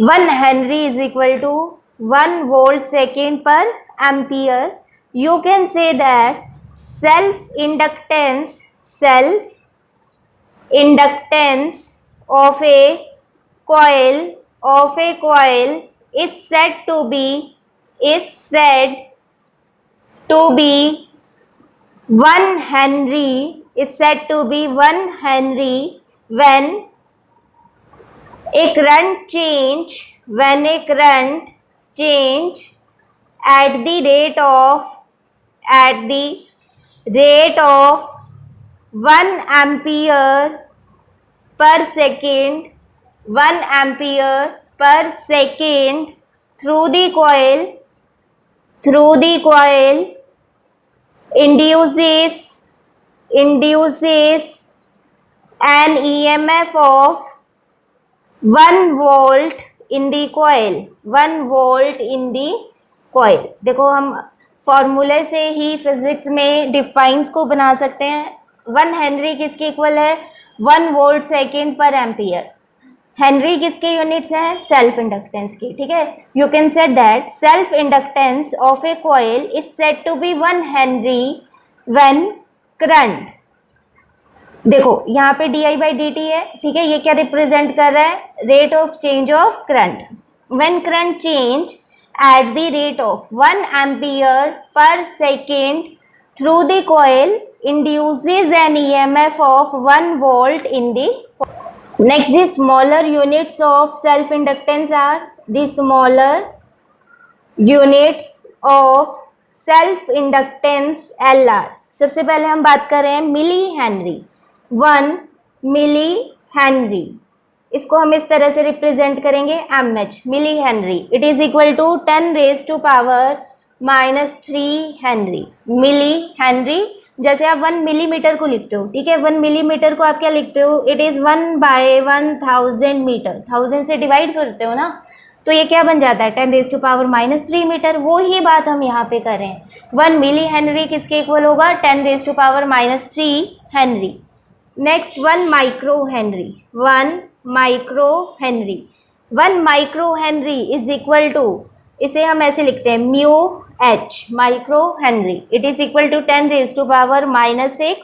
1 henry is equal to 1 volt second per ampere. You can say that self inductance of a coil is said to be 1 Henry, is said to be 1 Henry when a current change at the rate of 1 ampere per second, 1 ampere per second through the coil induces an EMF of 1 volt in the coil. 1 volt in the coil. देखो हम फॉर्मूले से ही physics में defines को बना सकते हैं. 1 Henry किसके इक्वल है, 1 volt second per ampere. Henry किसके यूनिट्स हैं, सेल्फ इंडक्टेंस की. ठीक है, you can say that self inductance of a coil is said to be 1 henry when current. देखो यहाँ पे D I by D T है. ठीक है, ये क्या रिप्रेजेंट कर रहा है, rate of change of current. When current change at the rate of 1 ampere per second through the coil induces an EMF of 1 volt in the coil. Next, the smaller units of self inductance are the smaller units of self inductance LR. सबसे पहले हम बात कर रहे हैं milli henry. 1 milli henry, इसको हम इस तरह से रिप्रेजेंट करेंगे mh, milli henry. It is equal to 10 raise to power -3 henry. Milli henry, जैसे आप 1 मिलीमीटर को लिखते हो. ठीक है, 1 मिलीमीटर को आप क्या लिखते हो, इट इज 1/1000 मीटर. 1000 से डिवाइड करते हो ना, तो ये क्या बन जाता है, 10 रेज टू पावर -3 मीटर. वो ही बात हम यहाँ पे कर रहे हैं. 1 मिली हेनरी किसके इक्वल होगा, 10 raise to power -3 henry. Next 1 micro henry. 1 micro henry. 1 micro henry is equal to, इसे हम ऐसे लिखते हैं mu H, micro henry. It is equal to 10 raise to power -6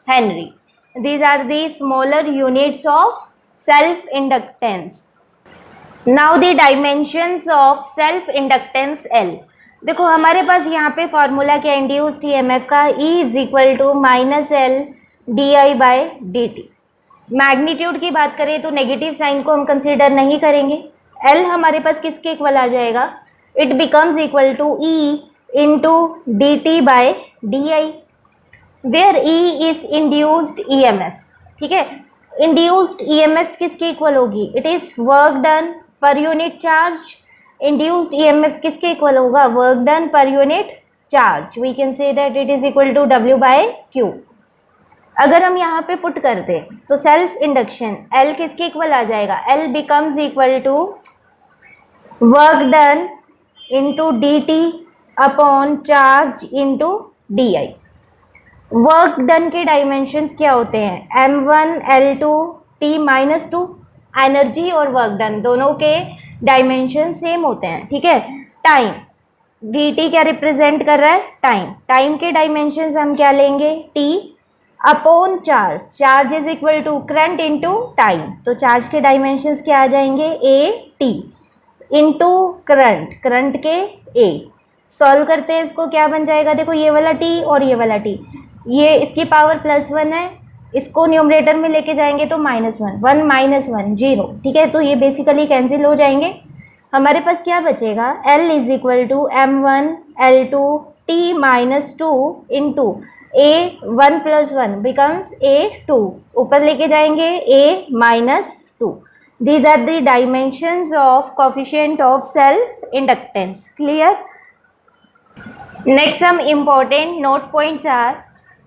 henry. These are the smaller units of self inductance. Now the dimensions of self inductance L. देखो हमारे पास यहाँ पे फॉर्मूला क्या, इंड्यूस्ड ईएमएफ का, E is equal to -L D I by D T. Magnitude की बात करें तो नेगेटिव साइन को हम कंसीडर नहीं करेंगे. L हमारे पास किसके इक्वल आ जाएगा, it becomes equal to E into D T by D I, where E is induced EMF. ठीक है, इंड्यूस्ड ईएमएफ किसके इक्वल होगी, it is work done per unit charge. Induced EMF किसके इक्वल होगा, work done per unit charge. We can say that it is equal to W by Q. अगर हम यहाँ पे पुट करते हैं तो सेल्फ इंडक्शन L किसके इक्वल आ जाएगा, L becomes equal to work done into D T upon charge into D I. Work done के डायमेंशंस क्या होते हैं, M1 L2 T-2. एनर्जी और वर्क डन दोनों के डायमेंशन सेम होते हैं. ठीक है, टाइम डी टी क्या रिप्रेजेंट कर रहा है, टाइम। टाइम के डायमेंशन हम क्या लेंगे, T upon charge. Charge is equal to current into time, तो चार्ज के डायमेंशंस क्या आ जाएंगे, A T into current, current के ए। सॉल्व करते हैं इसको, क्या बन जाएगा, देखो ये वाला टी और ये वाला टी, ये इसकी पावर +1 है, इसको न्यूमरेटर में लेके जाएंगे तो -1, 1 - 1 0, ठीक है। तो ये बेसिकली कैंसिल हो जाएंगे। हमारे पास क्या बचेगा, L is equal to m1 L2 t -2 into A1 + 1 becomes A2, ऊपर लेके जाएंगे A-2। These are the dimensions of coefficient of self inductance. Clear? Next, some important note points are: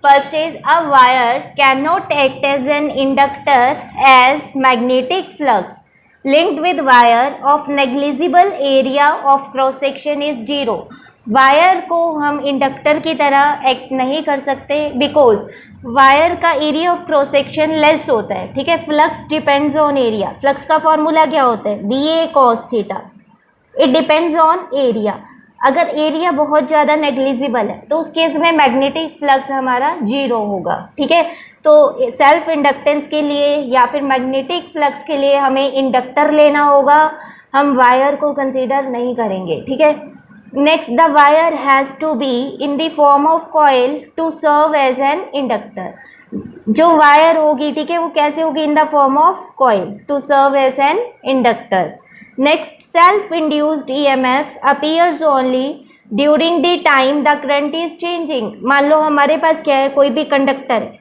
first is, a wire cannot act as an inductor as magnetic flux linked with wire of negligible area of cross section is 0. Wire को हम inductor की तरह act नहीं कर सकते because wire का area of cross section less होता है, ठीक है। Flux depends on area. Flux का फॉर्मूला क्या होता है, BA cos theta. It depends on area. अगर एरिया बहुत ज़्यादा नेग्लिजिबल है तो उस केस में मैग्नेटिक फ्लक्स हमारा 0 होगा, ठीक है। तो सेल्फ इंडक्टेंस के लिए या फिर मैग्नेटिक फ्लक्स के लिए हमें इंडक्टर लेना होगा, हम वायर को कंसीडर नहीं करेंगे, ठीक है। Next, the wire has to be in the form of coil to serve as an inductor. जो वायर होगी, ठीक है, वो कैसे होगी, in the form of coil to serve as an inductor. Next, self induced EMF appears only during the time the current is changing. मान लो हमारे पास क्या है, कोई भी कंडक्टर है,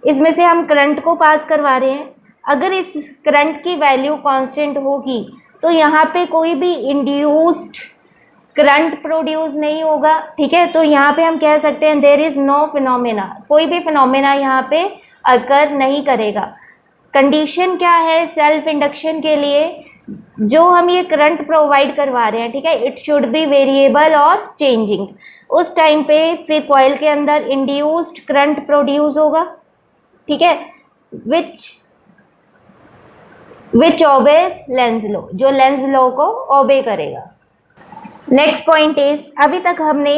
इसमें से हम करंट को पास करवा रहे हैं। अगर इस करंट की वैल्यू कांस्टेंट होगी तो यहाँ पे कोई भी इंड्यूस्ड करंट प्रोड्यूस नहीं होगा, ठीक है। तो यहाँ पे हम कह सकते हैं देयर इज नो फिनोमेना, कोई भी फिनोमेना यहाँ पे अकर नहीं करेगा। कंडीशन क्या है सेल्फ इंडक्शन के लिए, जो हम ये करंट प्रोवाइड करवा रहे हैं, ठीक है, इट शुड बी वेरिएबल और चेंजिंग। उस टाइम पे फिर कॉइल के अंदर इंड्यूस्ड करंट प्रोड्यूस होगा, ठीक है, विच ओबेस लेंज लॉ, जो लेंज लॉ को ओबे करेगा। नेक्स्ट पॉइंट इज, अभी तक हमने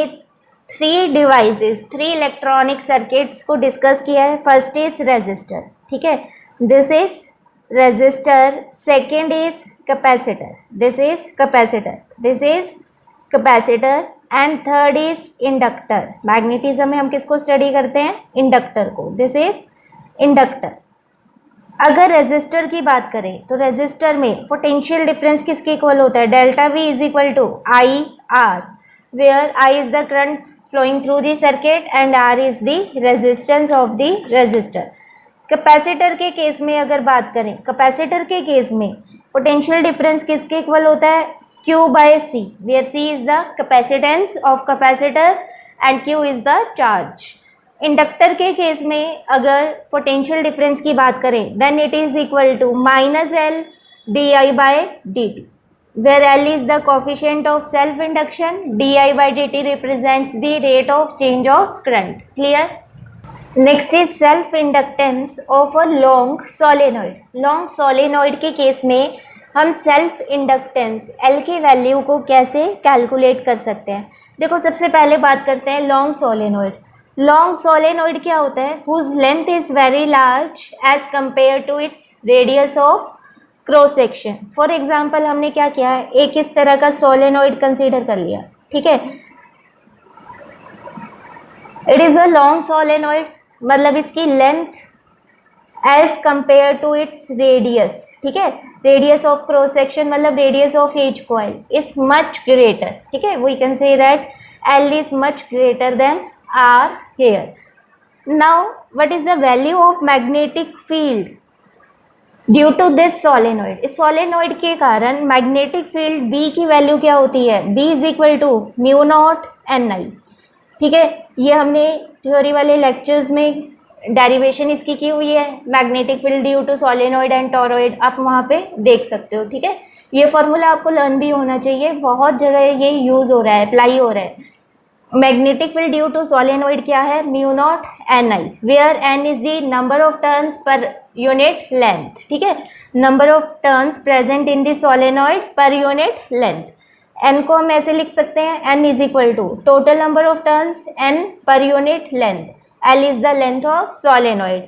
3 डिवाइसेस, 3 इलेक्ट्रॉनिक सर्किट्स को डिस्कस किया है। फर्स्ट इज रेजिस्टर, ठीक है, this is resistor. Second is capacitor, this is capacitor, this is capacitor. And third is inductor. Magnetism में हम किसको स्टडी करते हैं, इंडक्टर को, दिस इज इंडक्टर। अगर रेजिस्टर की बात करें तो रेजिस्टर में पोटेंशियल डिफरेंस किसके इक्वल होता है, delta V is equal to IR, where I is the current flowing through the circuit and R is the resistance of the resistor. Capacitor के केस में अगर बात करें, कैपेसिटर के केस में पोटेंशियल डिफरेंस किसके इक्वल होता है, Q/C, where C is the capacitance of capacitor and Q is the charge. Inductor के केस में अगर पोटेंशियल डिफरेंस की बात करें then it is equal to -L di/dt, where L is the coefficient of self induction, di/dt represents the rate of change of current. Clear? Next is self inductance of a long solenoid. Long solenoid के case में हम self inductance L की value को कैसे calculate कर सकते हैं। देखो, सबसे पहले बात करते हैं लॉन्ग सोलेनोइड। लॉन्ग सोलेनोइड क्या होता है, whose length is very large as compare to its radius of cross section. For example, हमने क्या किया है, एक इस तरह का सोलेनोइड कंसीडर कर लिया, ठीक है, it is a long solenoid, मतलब इसकी length as compare to its radius, ठीक है, रेडियस ऑफ क्रॉस सेक्शन मतलब radius of each coil is much greater, ठीक है, we can say that L is much greater than R here. Now, what is the value of magnetic field due to this solenoid? इस solenoid के कारण magnetic field B की value क्या होती है, B is equal to μ0 Ni, ठीक है। ये हमने थ्योरी वाले लेक्चर्स में डेरिवेशन इसकी की हुई है, magnetic field due to solenoid and toroid, आप वहाँ पे देख सकते हो, ठीक है। ये फॉर्मूला आपको लर्न भी होना चाहिए, बहुत जगह ये यूज़ हो रहा है, अप्लाई हो रहा है। Magnetic field due to solenoid क्या है, μ0 Ni, where N is the number of turns per unit length, ठीक है, number of turns present in the solenoid per unit length. N को हम ऐसे लिख सकते हैं, N is equal to total number of turns N per unit length, L is the length of solenoid.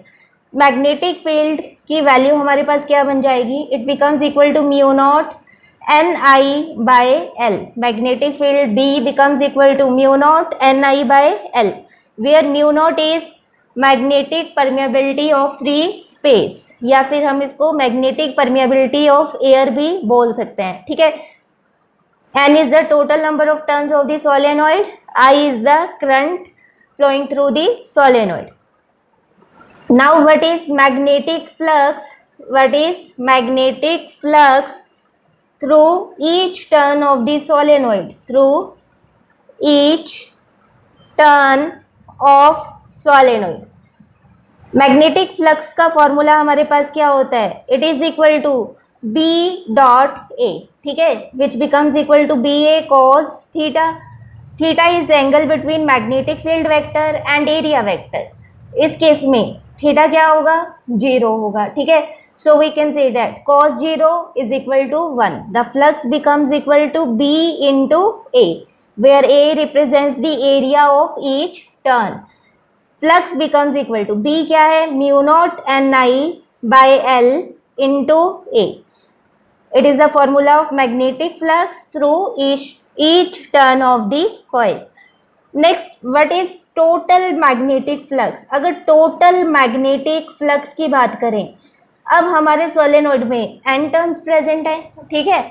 Magnetic field की value हमारे पास क्या बन जाएगी, it becomes equal to mu naught N I by L. Magnetic field B becomes equal to mu naught N I by L, where mu naught is magnetic permeability of free space, या फिर हम इसको magnetic permeability of air भी बोल सकते हैं, ठीक है। N is the total number of turns of the solenoid, I is the current flowing through the solenoid. Now what is magnetic flux? What is magnetic flux through each turn of the solenoid? Through each turn of solenoid. Magnetic flux का formula हमारे पास क्या होता है, it is equal to B dot A, ठीक है, which becomes equal to B A cos theta. Theta is angle between magnetic field vector and area vector. इस case में थीटा क्या होगा, 0 होगा, ठीक है। So we can say that cos 0 is equal to 1, the flux becomes equal to B into A, where A represents the area of each turn. Flux becomes equal to B क्या है, mu naught N I by L into A. It is the formula of magnetic flux through each turn of the coil. Next, what is total magnetic flux. अगर total magnetic flux की बात करें, अब हमारे solenoid में N turns present है, ठीक है।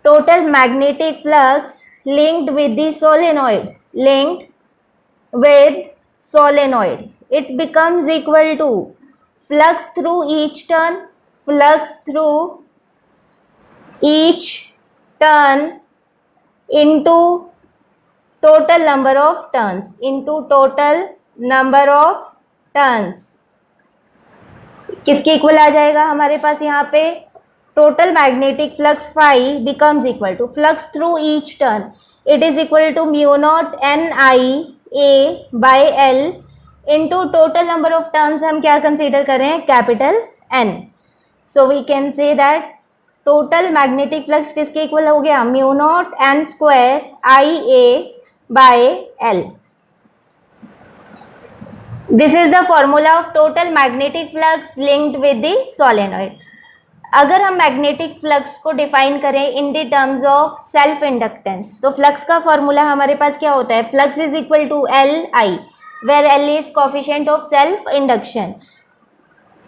Total magnetic flux linked with the solenoid, linked with solenoid, it becomes equal to flux through each turn, flux through each turn into total number of turns, into total number of turns। किसके equal आ जाएगा हमारे पास यहाँ पे, total magnetic flux phi becomes equal to flux through each turn, it is equal to mu naught N I A by L into total number of turns हम क्या consider करें, capital N. So we can say that total magnetic flux किसके equal हो गया, mu naught N square I A by L. This is the formula of total magnetic flux linked with the solenoid. अगर हम magnetic flux को define करें in the terms of self inductance, तो flux का formula हमारे पास क्या होता है, flux is equal to L I, where L is coefficient of self induction.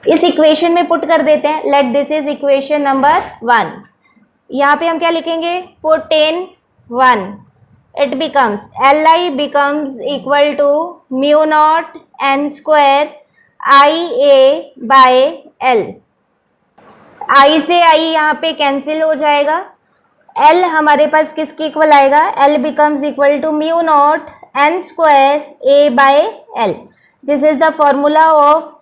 इस इक्वेशन में पुट कर देते हैं, let this is equation number 1। यहाँ पे हम क्या लिखेंगे, put in 1, it becomes L I becomes equal to mu naught N square I A by L. I से आई यहाँ पे कैंसिल हो जाएगा, एल हमारे पास किसके इक्वल आएगा, L becomes equal to mu naught N square A by L. This is the formula of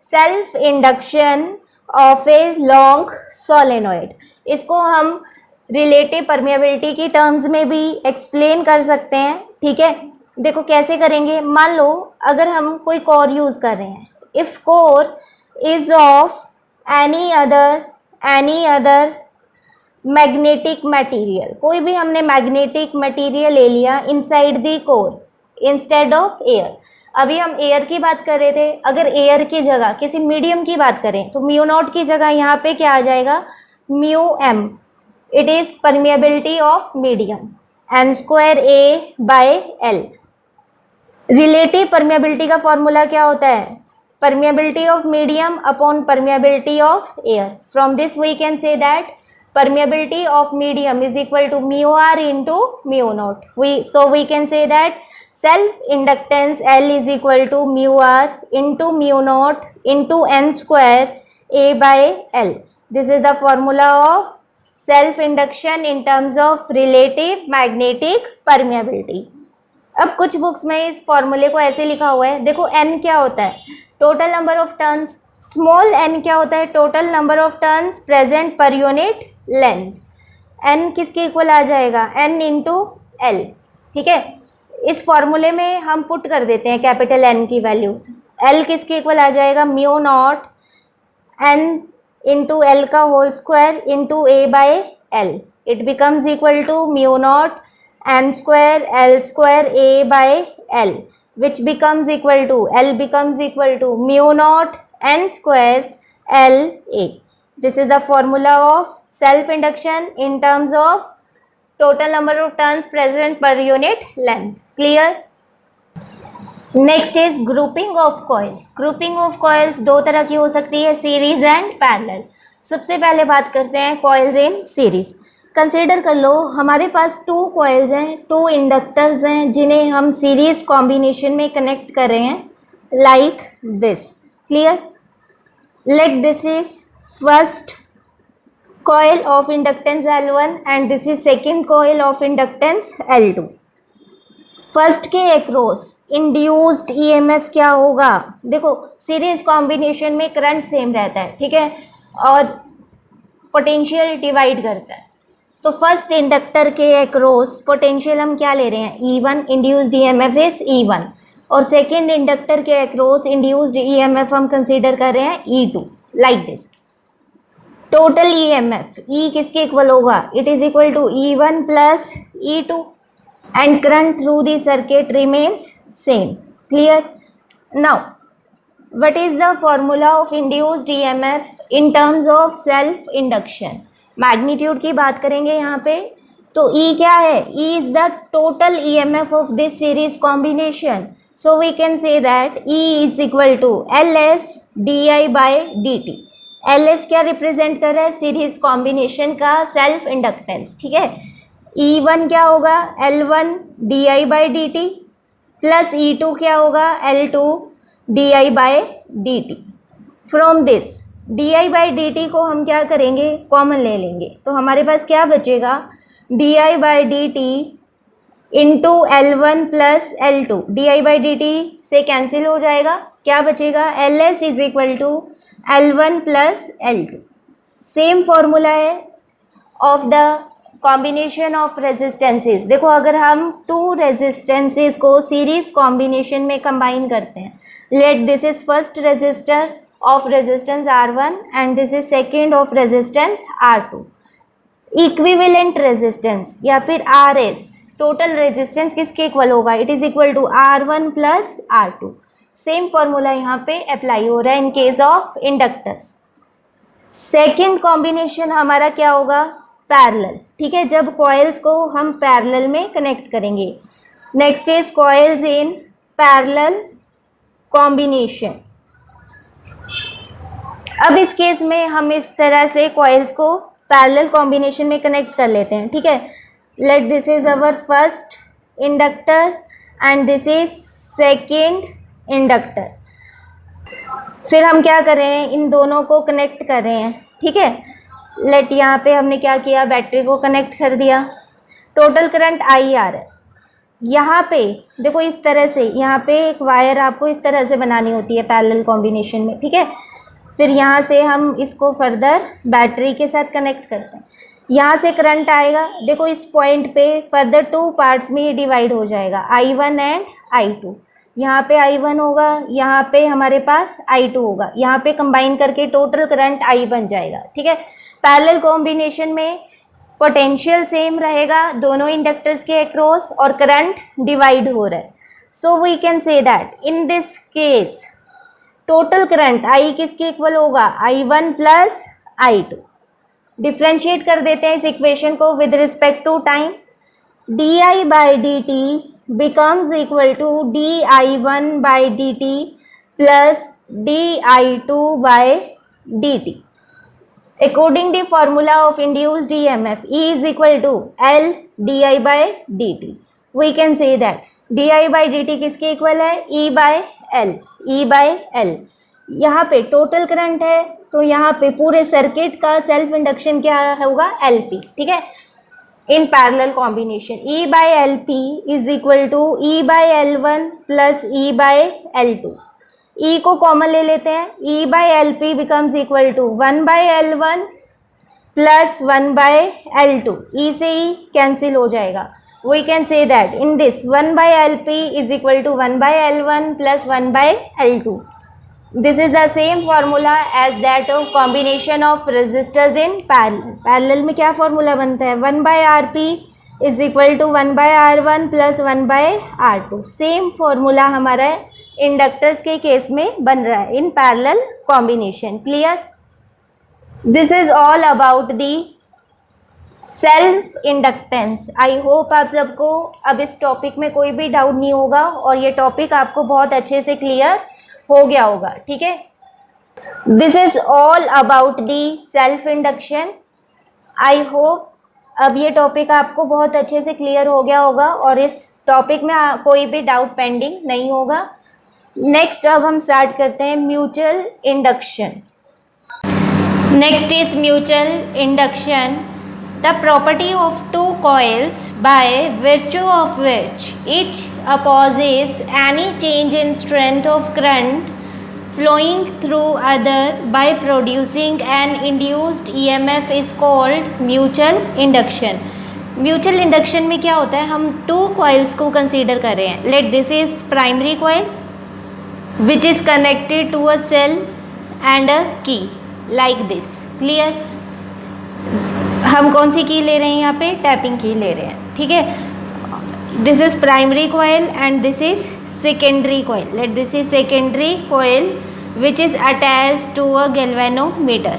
self induction of a long solenoid. इसको हम रिलेटिव परमिएबिलिटी की टर्म्स में भी एक्सप्लेन कर सकते हैं, ठीक है। देखो कैसे करेंगे, मान लो अगर हम कोई कोर यूज़ कर रहे हैं, if core is of any other magnetic material, कोई भी हमने मैग्नेटिक मटेरियल ले लिया inside the core instead of air. अभी हम एयर की बात कर रहे थे, अगर एयर की जगह किसी मीडियम की बात करें तो म्यू नॉट की जगह यहाँ पे क्या आ जाएगा, mu M, it is permeability of medium, N square A by L. Relative permeability का फॉर्मूला क्या होता है, permeability of medium upon permeability of air. From this we can say that permeability of medium is equal to mu r into mu naught. So we can say that self inductance L is equal to mu r into mu naught into n square a by L. This is the formula of self induction in terms of relative magnetic permeability. अब कुछ books में इस फॉर्मूले को ऐसे लिखा हुआ है, देखो n क्या होता है, total number of turns, small n क्या होता है, total number of turns present per unit length. n किसके इक्वल आ जाएगा, n इंटू एल, ठीक है। इस फॉर्मूले में हम पुट कर देते हैं कैपिटल N की वैल्यू, l किसके इक्वल आ जाएगा, mu not n into L का whole square into A by L. it becomes equal to mu naught n square L square A by L, which becomes equal to L becomes equal to mu naught n square L A. This is the formula of self induction in terms of total number of turns present per unit length. Clear? Next is grouping of coils. Grouping of coils दो तरह की हो सकती है, series and parallel. सबसे पहले बात करते हैं कॉइल्स इन सीरीज. कंसीडर कर लो हमारे पास 2 कॉइल्स हैं, 2 इंडक्टर्स हैं जिन्हें हम सीरीज कॉम्बिनेशन में कनेक्ट कर रहे हैं like this. Clear? Late this is first coil of inductance L1 and this is second coil of inductance L2. First के अक्रॉस इंड्यूस्ड ईएमएफ क्या होगा? देखो सीरीज कॉम्बिनेशन में करंट सेम रहता है, ठीक है, और पोटेंशियल डिवाइड करता है. तो फर्स्ट इंडक्टर के अक्रॉस पोटेंशियल हम क्या ले रहे हैं? E1. Induced EMF is E1. और सेकेंड इंडक्टर के अक्रॉस इंड्यूस्ड ईएमएफ हम कंसीडर कर रहे हैं E2. Like this. Total EMF E किसके इक्वल होगा? It is equal to E1 plus E2 and current through the circuit remains same. Clear? Now what is the formula of induced EMF in terms of self induction? Magnitude की बात करेंगे यहाँ पे. तो E क्या है? E is the total EMF of this series combination. So we can say that E is equal to LS DI by DT. LS क्या represent कर रहा है? सीरीज कॉम्बिनेशन का सेल्फ इंडक्टेंस. ठीक है. E1 क्या होगा? L1 DI by dt plus E2 क्या होगा? L2 DI by dt. From this DI by dt को हम क्या करेंगे? कॉमन ले लेंगे. तो हमारे पास क्या बचेगा? DI by dt into L1 plus L2. DI by dt से कैंसिल हो जाएगा. क्या बचेगा? LS is equal to L1 plus L2. Same formula है of the combination of resistances. देखो अगर हम 2 रेजिस्टेंसेस को सीरीज कॉम्बिनेशन में कंबाइन करते हैं, let this is first resistor of resistance R1 and this is second of resistance R2. Equivalent resistance या फिर RS, टोटल रेजिस्टेंस किसके इक्वल होगा? It is equal to R1 plus R2. Same formula यहाँ पे apply हो रहा है in case of inductors. Second combination हमारा क्या होगा? पैरेलल. ठीक है, जब कॉइल्स को हम पैरेलल में कनेक्ट करेंगे. Next is coils in parallel combination. अब इस केस में हम इस तरह से कॉइल्स को पैरेलल कॉम्बिनेशन में कनेक्ट कर लेते हैं. ठीक है. Late this is our first inductor and this is second inductor. फिर हम क्या कर रहे हैं? इन दोनों को कनेक्ट कर रहे हैं. ठीक है. लेट यहाँ पे हमने क्या किया? बैटरी को कनेक्ट कर दिया. टोटल करंट I आ रहा है. यहाँ पे देखो इस तरह से, यहाँ पे एक वायर आपको इस तरह से बनानी होती है पैरेलल कॉम्बिनेशन में. ठीक है. फिर यहाँ से हम इसको फर्दर बैटरी के साथ कनेक्ट करते हैं. यहाँ से करंट आएगा. देखो इस पॉइंट पे फर्दर 2 पार्ट्स में ये डिवाइड हो जाएगा, I1 एंड I2. यहाँ पे I1 होगा, यहाँ पे हमारे पास I2 होगा. यहाँ पे कंबाइन करके टोटल करंट I बन जाएगा. ठीक है. पैरेलल कॉम्बिनेशन में पोटेंशियल सेम रहेगा दोनों इंडक्टर्स के अक्रॉस और करंट डिवाइड हो रहा है. So we can say that in this case total current I किसके इक्वल होगा? I1 plus I2. डिफ्रेंशिएट कर देते हैं इस इक्वेशन को with respect to time. DI by dt becomes equal to di1 by dt plus di2 by dt. According to formula of induced EMF, E is equal to L di by dt. We can say that di by dt किसके equal है? E by L. E by L. यहाँ पे total current है तो यहाँ पे पूरे circuit का सेल्फ इंडक्शन क्या होगा? LP. ठीक है. in parallel combination, E by LP is equal to E by L1 plus E by L2. E को कॉमन ले लेते हैं. E by LP becomes equal to 1 by L1 plus 1 by L2. E से E cancel हो जाएगा. We can say that in this 1 by LP is equal to 1 by L1 plus 1 by L2. This is the same formula as that of combination of resistors in parallel. Parallel में क्या formula बनता है, 1/Rp is equal to 1/R1 plus 1/R2. Same formula हमारा inductors के case में बन रहा है in parallel combination. Clear? This is all about the self inductance. I hope आप सबको अब इस टॉपिक में कोई भी डाउट नहीं होगा और ये टॉपिक आपको बहुत अच्छे से क्लियर हो गया होगा. ठीक है, this is all about the self induction. I hope अब ये टॉपिक आपको बहुत अच्छे से क्लियर हो गया होगा और इस टॉपिक में कोई भी डाउट पेंडिंग नहीं होगा. नेक्स्ट अब हम स्टार्ट करते हैं mutual induction. Next is mutual induction. The property of two coils by virtue of which each opposes any change in strength of current flowing through other by producing an induced EMF is called mutual induction. Mutual induction में क्या होता है, हम two coils को consider कर रहे हैं. Let this is primary coil which is connected to a cell and a key like this. Clear? हम कौन सी की ले रहे हैं यहाँ पे, टैपिंग की ले रहे हैं. ठीक है, this is primary coil and this is secondary coil. Let this is secondary coil which is attached to a galvanometer.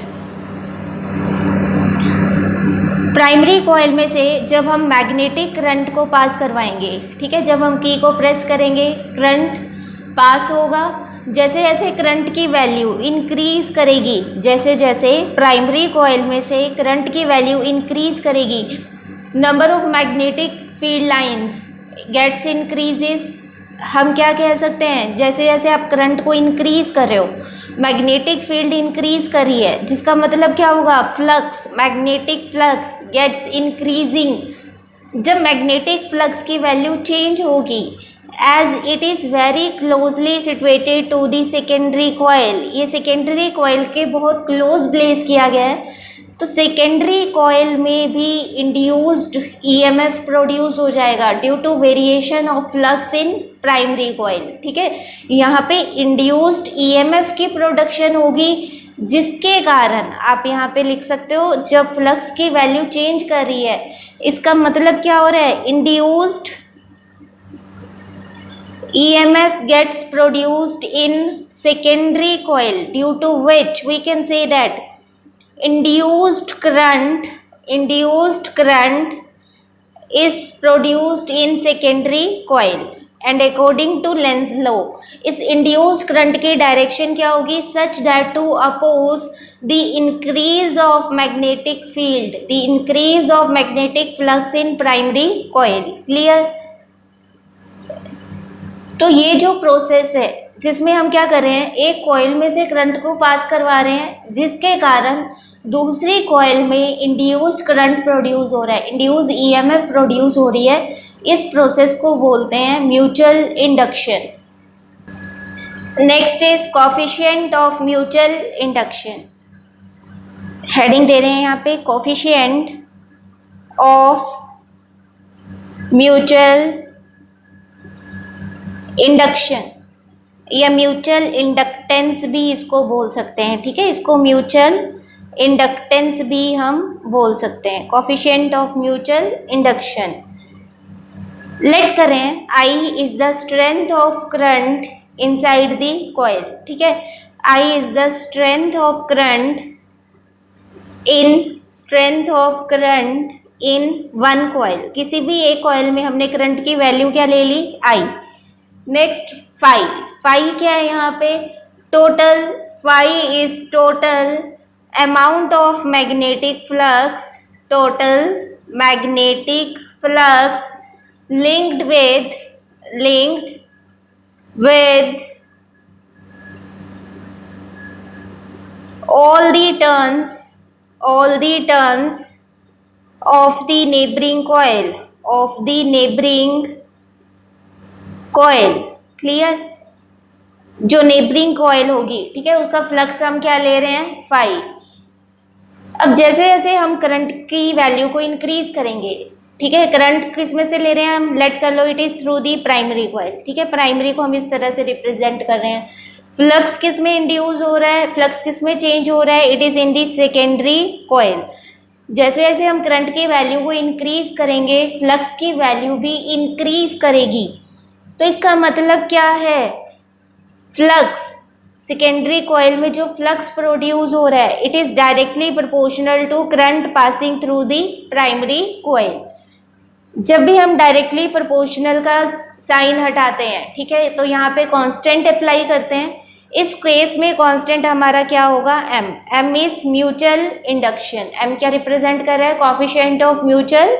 Primary coil में से जब हम मैग्नेटिक करंट को पास करवाएंगे, ठीक है, जब हम की को प्रेस करेंगे करंट पास होगा. जैसे जैसे करंट की वैल्यू इंक्रीज करेगी, जैसे जैसे प्राइमरी कॉइल में से करंट की वैल्यू इंक्रीज करेगी, number of magnetic field lines gets increases. हम क्या कह सकते हैं, जैसे जैसे आप करंट को इंक्रीज कर रहे हो, मैग्नेटिक फील्ड इंक्रीज कर रही है, जिसका मतलब क्या होगा, flux, magnetic flux gets increasing. जब मैग्नेटिक फ्लक्स की वैल्यू चेंज होगी, as it is very closely situated to the secondary coil, ये secondary coil के बहुत close place किया गया है, तो secondary coil में भी induced EMF produce हो जाएगा due to variation of flux in primary coil. ठीक है, यहाँ पे induced EMF की production होगी, जिसके कारण आप यहाँ पे लिख सकते हो जब फ्लक्स की वैल्यू चेंज कर रही है, इसका मतलब क्या हो रहा है, induced EMF gets produced in secondary coil, due to which we can say that induced current is produced in secondary coil. And according to Lenz's law, इस induced current की direction क्या होगी, such that to oppose the increase of magnetic field, the increase of magnetic flux in primary coil. Clear? तो ये जो process है जिसमें हम क्या कर रहे हैं, एक कॉइल में से करंट को पास करवा रहे हैं, जिसके कारण दूसरी कॉइल में इंड्यूस्ड करंट प्रोड्यूस हो रहा है, इंड्यूस्ड ईएमएफ प्रोड्यूस हो रही है. इस प्रोसेस को बोलते हैं mutual induction. Next is coefficient of mutual induction. Heading दे रहे हैं यहाँ पे, कोफिशिएंट ऑफ म्यूचुअल इंडक्शन या म्यूचुअल इंडक्टेंस भी इसको बोल सकते हैं. ठीक है, इसको म्यूचुअल इंडक्टेंस भी हम बोल सकते हैं, coefficient of mutual induction. Let करें I is the strength of current inside the coil. ठीक है, I is the strength of current in one coil. किसी भी एक कॉइल में हमने करंट की वैल्यू क्या ले ली, I. नेक्स्ट फाई क्या है यहाँ पे, total. Phi is total amount of magnetic flux, total magnetic flux linked with all the turns of the neighboring coil. Clear? जो नेबरिंग कॉइल होगी, ठीक है, उसका फ्लक्स हम क्या ले रहे हैं, फाई. अब जैसे जैसे हम करंट की वैल्यू को इंक्रीज करेंगे, ठीक है, करंट किस में से ले रहे हैं हम, लेट कर लो it is through the primary coil. ठीक है, प्राइमरी को हम इस तरह से रिप्रेजेंट कर रहे हैं. फ्लक्स किस में इंड्यूस हो रहा है, फ्लक्स किस में चेंज हो रहा है, it is in the secondary coil. जैसे जैसे हम करंट की वैल्यू को इंक्रीज करेंगे फ्लक्स की वैल्यू भी इंक्रीज करेगी। तो इसका मतलब क्या है, फ्लक्स सेकेंडरी कॉइल में जो फ्लक्स प्रोड्यूस हो रहा है it is directly proportional to current passing through the primary coil. जब भी हम डायरेक्टली प्रोपोर्शनल का साइन हटाते हैं, ठीक है, तो यहाँ पे कांस्टेंट अप्लाई करते हैं। इस केस में कांस्टेंट हमारा क्या होगा, M. M is mutual induction. M क्या रिप्रेजेंट कर रहा है, coefficient of mutual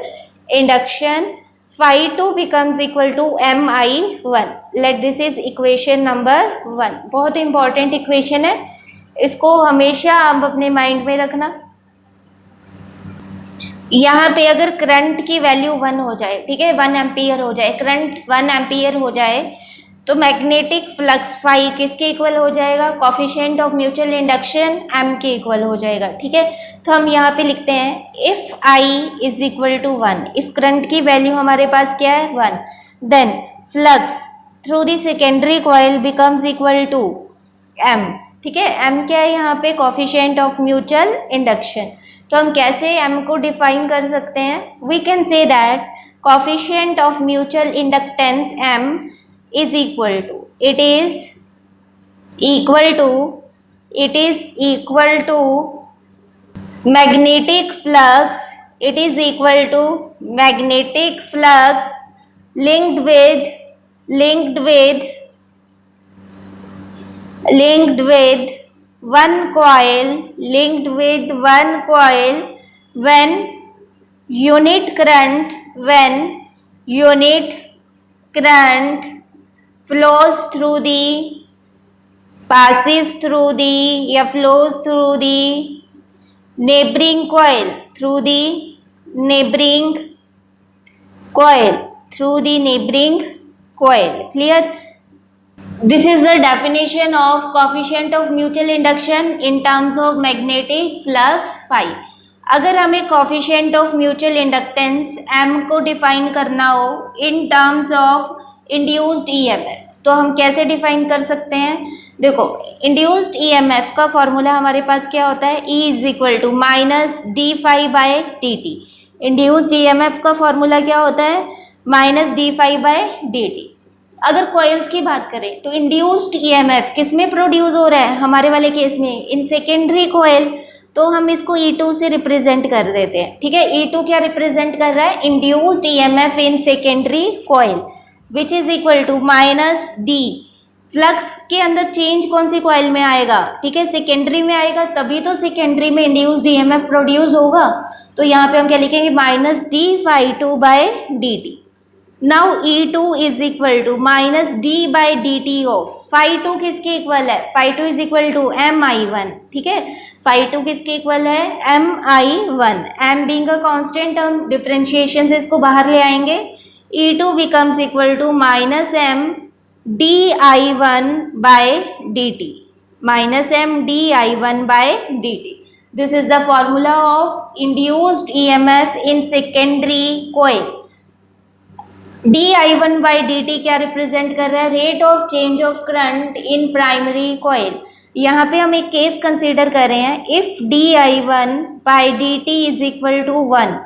induction. phi2 becomes equal to mi1। Let this is equation number 1। बहुत इंपॉर्टेंट इक्वेशन है, इसको हमेशा आप अपने माइंड में रखना। यहाँ पे अगर करंट की वैल्यू 1 हो जाए, ठीक है, 1 एम्पियर हो जाए, करंट 1 एम्पियर हो जाए, तो मैग्नेटिक फ्लक्स फाई किसके इक्वल हो जाएगा, coefficient of mutual induction M के इक्वल हो जाएगा। ठीक है, तो हम यहाँ पे लिखते हैं if I is equal to 1, if current की वैल्यू हमारे पास क्या है 1, then flux through the secondary coil becomes equal to M. ठीक है, एम क्या है यहाँ पे, कोफिशिएंट ऑफ म्यूचुअल इंडक्शन। तो हम कैसे एम को डिफाइन कर सकते हैं, we can say that coefficient of mutual inductance M is equal to, it is equal to magnetic flux, it is equal to magnetic flux linked with one coil when unit current flows through the neighboring coil, clear? This is the definition of coefficient of mutual induction in terms of magnetic flux phi। अगर हमें coefficient of mutual inductance m को define करना हो in terms of induced EMF, तो हम कैसे define कर सकते हैं, देखो इंड्यूस्ड ईएमएफ का फॉर्मूला हमारे पास क्या होता है, E is equal to minus D phi by D t. Induced EMF का फॉर्मूला क्या होता है, minus D phi by D t. अगर कॉइल्स की बात करें तो इंड्यूस्ड ईएमएफ किस में प्रोड्यूस हो रहा है, हमारे वाले केस में इन सेकेंडरी कॉइल, तो हम इसको E2 से रिप्रेजेंट कर देते हैं। ठीक है, E2 क्या रिप्रेजेंट कर रहा है, induced EMF in secondary coil which is equal to minus d. Flux के अंदर चेंज कौन सी कॉइल में आएगा, ठीक है, सेकेंडरी में आएगा, तभी तो सेकेंडरी में इंड्यूस्ड ईएमएफ प्रोड्यूस होगा। तो यहाँ पे हम क्या लिखेंगे, minus D phi two by D T. Now E2 is equal to minus d by D t of phi two किसके इक्वल है, phi two is equal to M I one. ठीक है, फाई टू किसके equal है, M I one. M being a constant, हम differentiation से इसको बाहर ले आएंगे, E2 becomes equal to minus m di1 by dt, minus m di1 by dt. This is the formula of induced EMF in secondary coil. di1 by dt क्या represent कर रहा है, rate of change of current in primary coil. यहाँ पे हम एक case consider कर रहे हैं, if di1 by dt is equal to 1,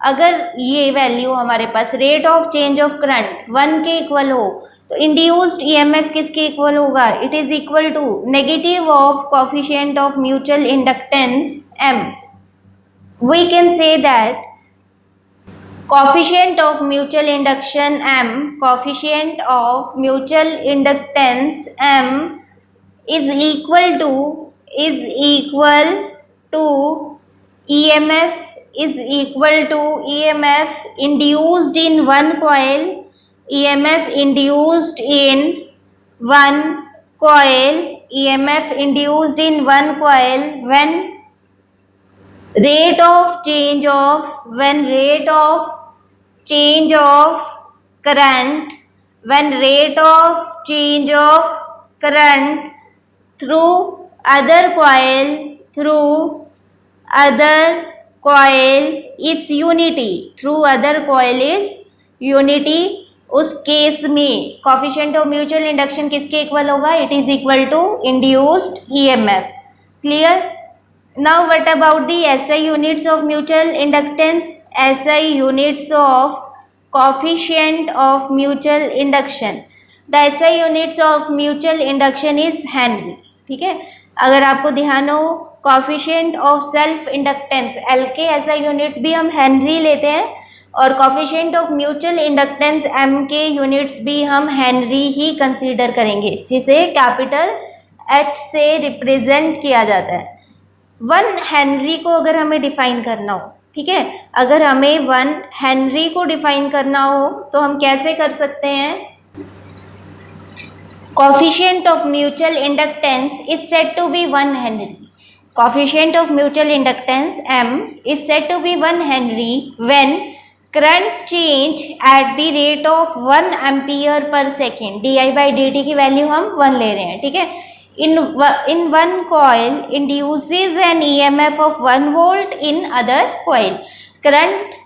अगर ये वैल्यू हमारे पास rate of change of current 1 के इक्वल हो, तो इंड्यूस्ड ईएमएफ किसके इक्वल होगा, it is equal to negative of coefficient of mutual inductance m। We can say that coefficient of mutual induction m, coefficient of mutual inductance m is equal to EMF is equal to EMF induced in one coil, EMF induced in one coil, EMF induced in one coil when rate of change of current through other coil is unity, उस case में coefficient of mutual induction किसके equal होगा? It is equal to induced EMF. Clear? Now what about the SI units of mutual inductance? SI units of coefficient of mutual induction, the SI units of mutual induction is henry. ठीक है, अगर आपको ध्यान हो coefficient of self inductance L के SI units भी हम henry लेते हैं और coefficient of mutual inductance M के यूनिट्स भी हम हेनरी ही कंसीडर करेंगे, जिसे कैपिटल एच से रिप्रेजेंट किया जाता है। 1 हेनरी को अगर हमें डिफाइन करना हो, ठीक है, अगर हमें 1 हेनरी को डिफाइन करना हो तो हम कैसे कर सकते हैं? Coefficient of mutual inductance is said to be 1 henry. Coefficient of mutual inductance m is said to be 1 Henry when current change at the rate of 1 ampere per second, di by dt की value हम 1 ले रहे हैं। ठीक है, in one coil induces an EMF of 1 volt in other coil। Current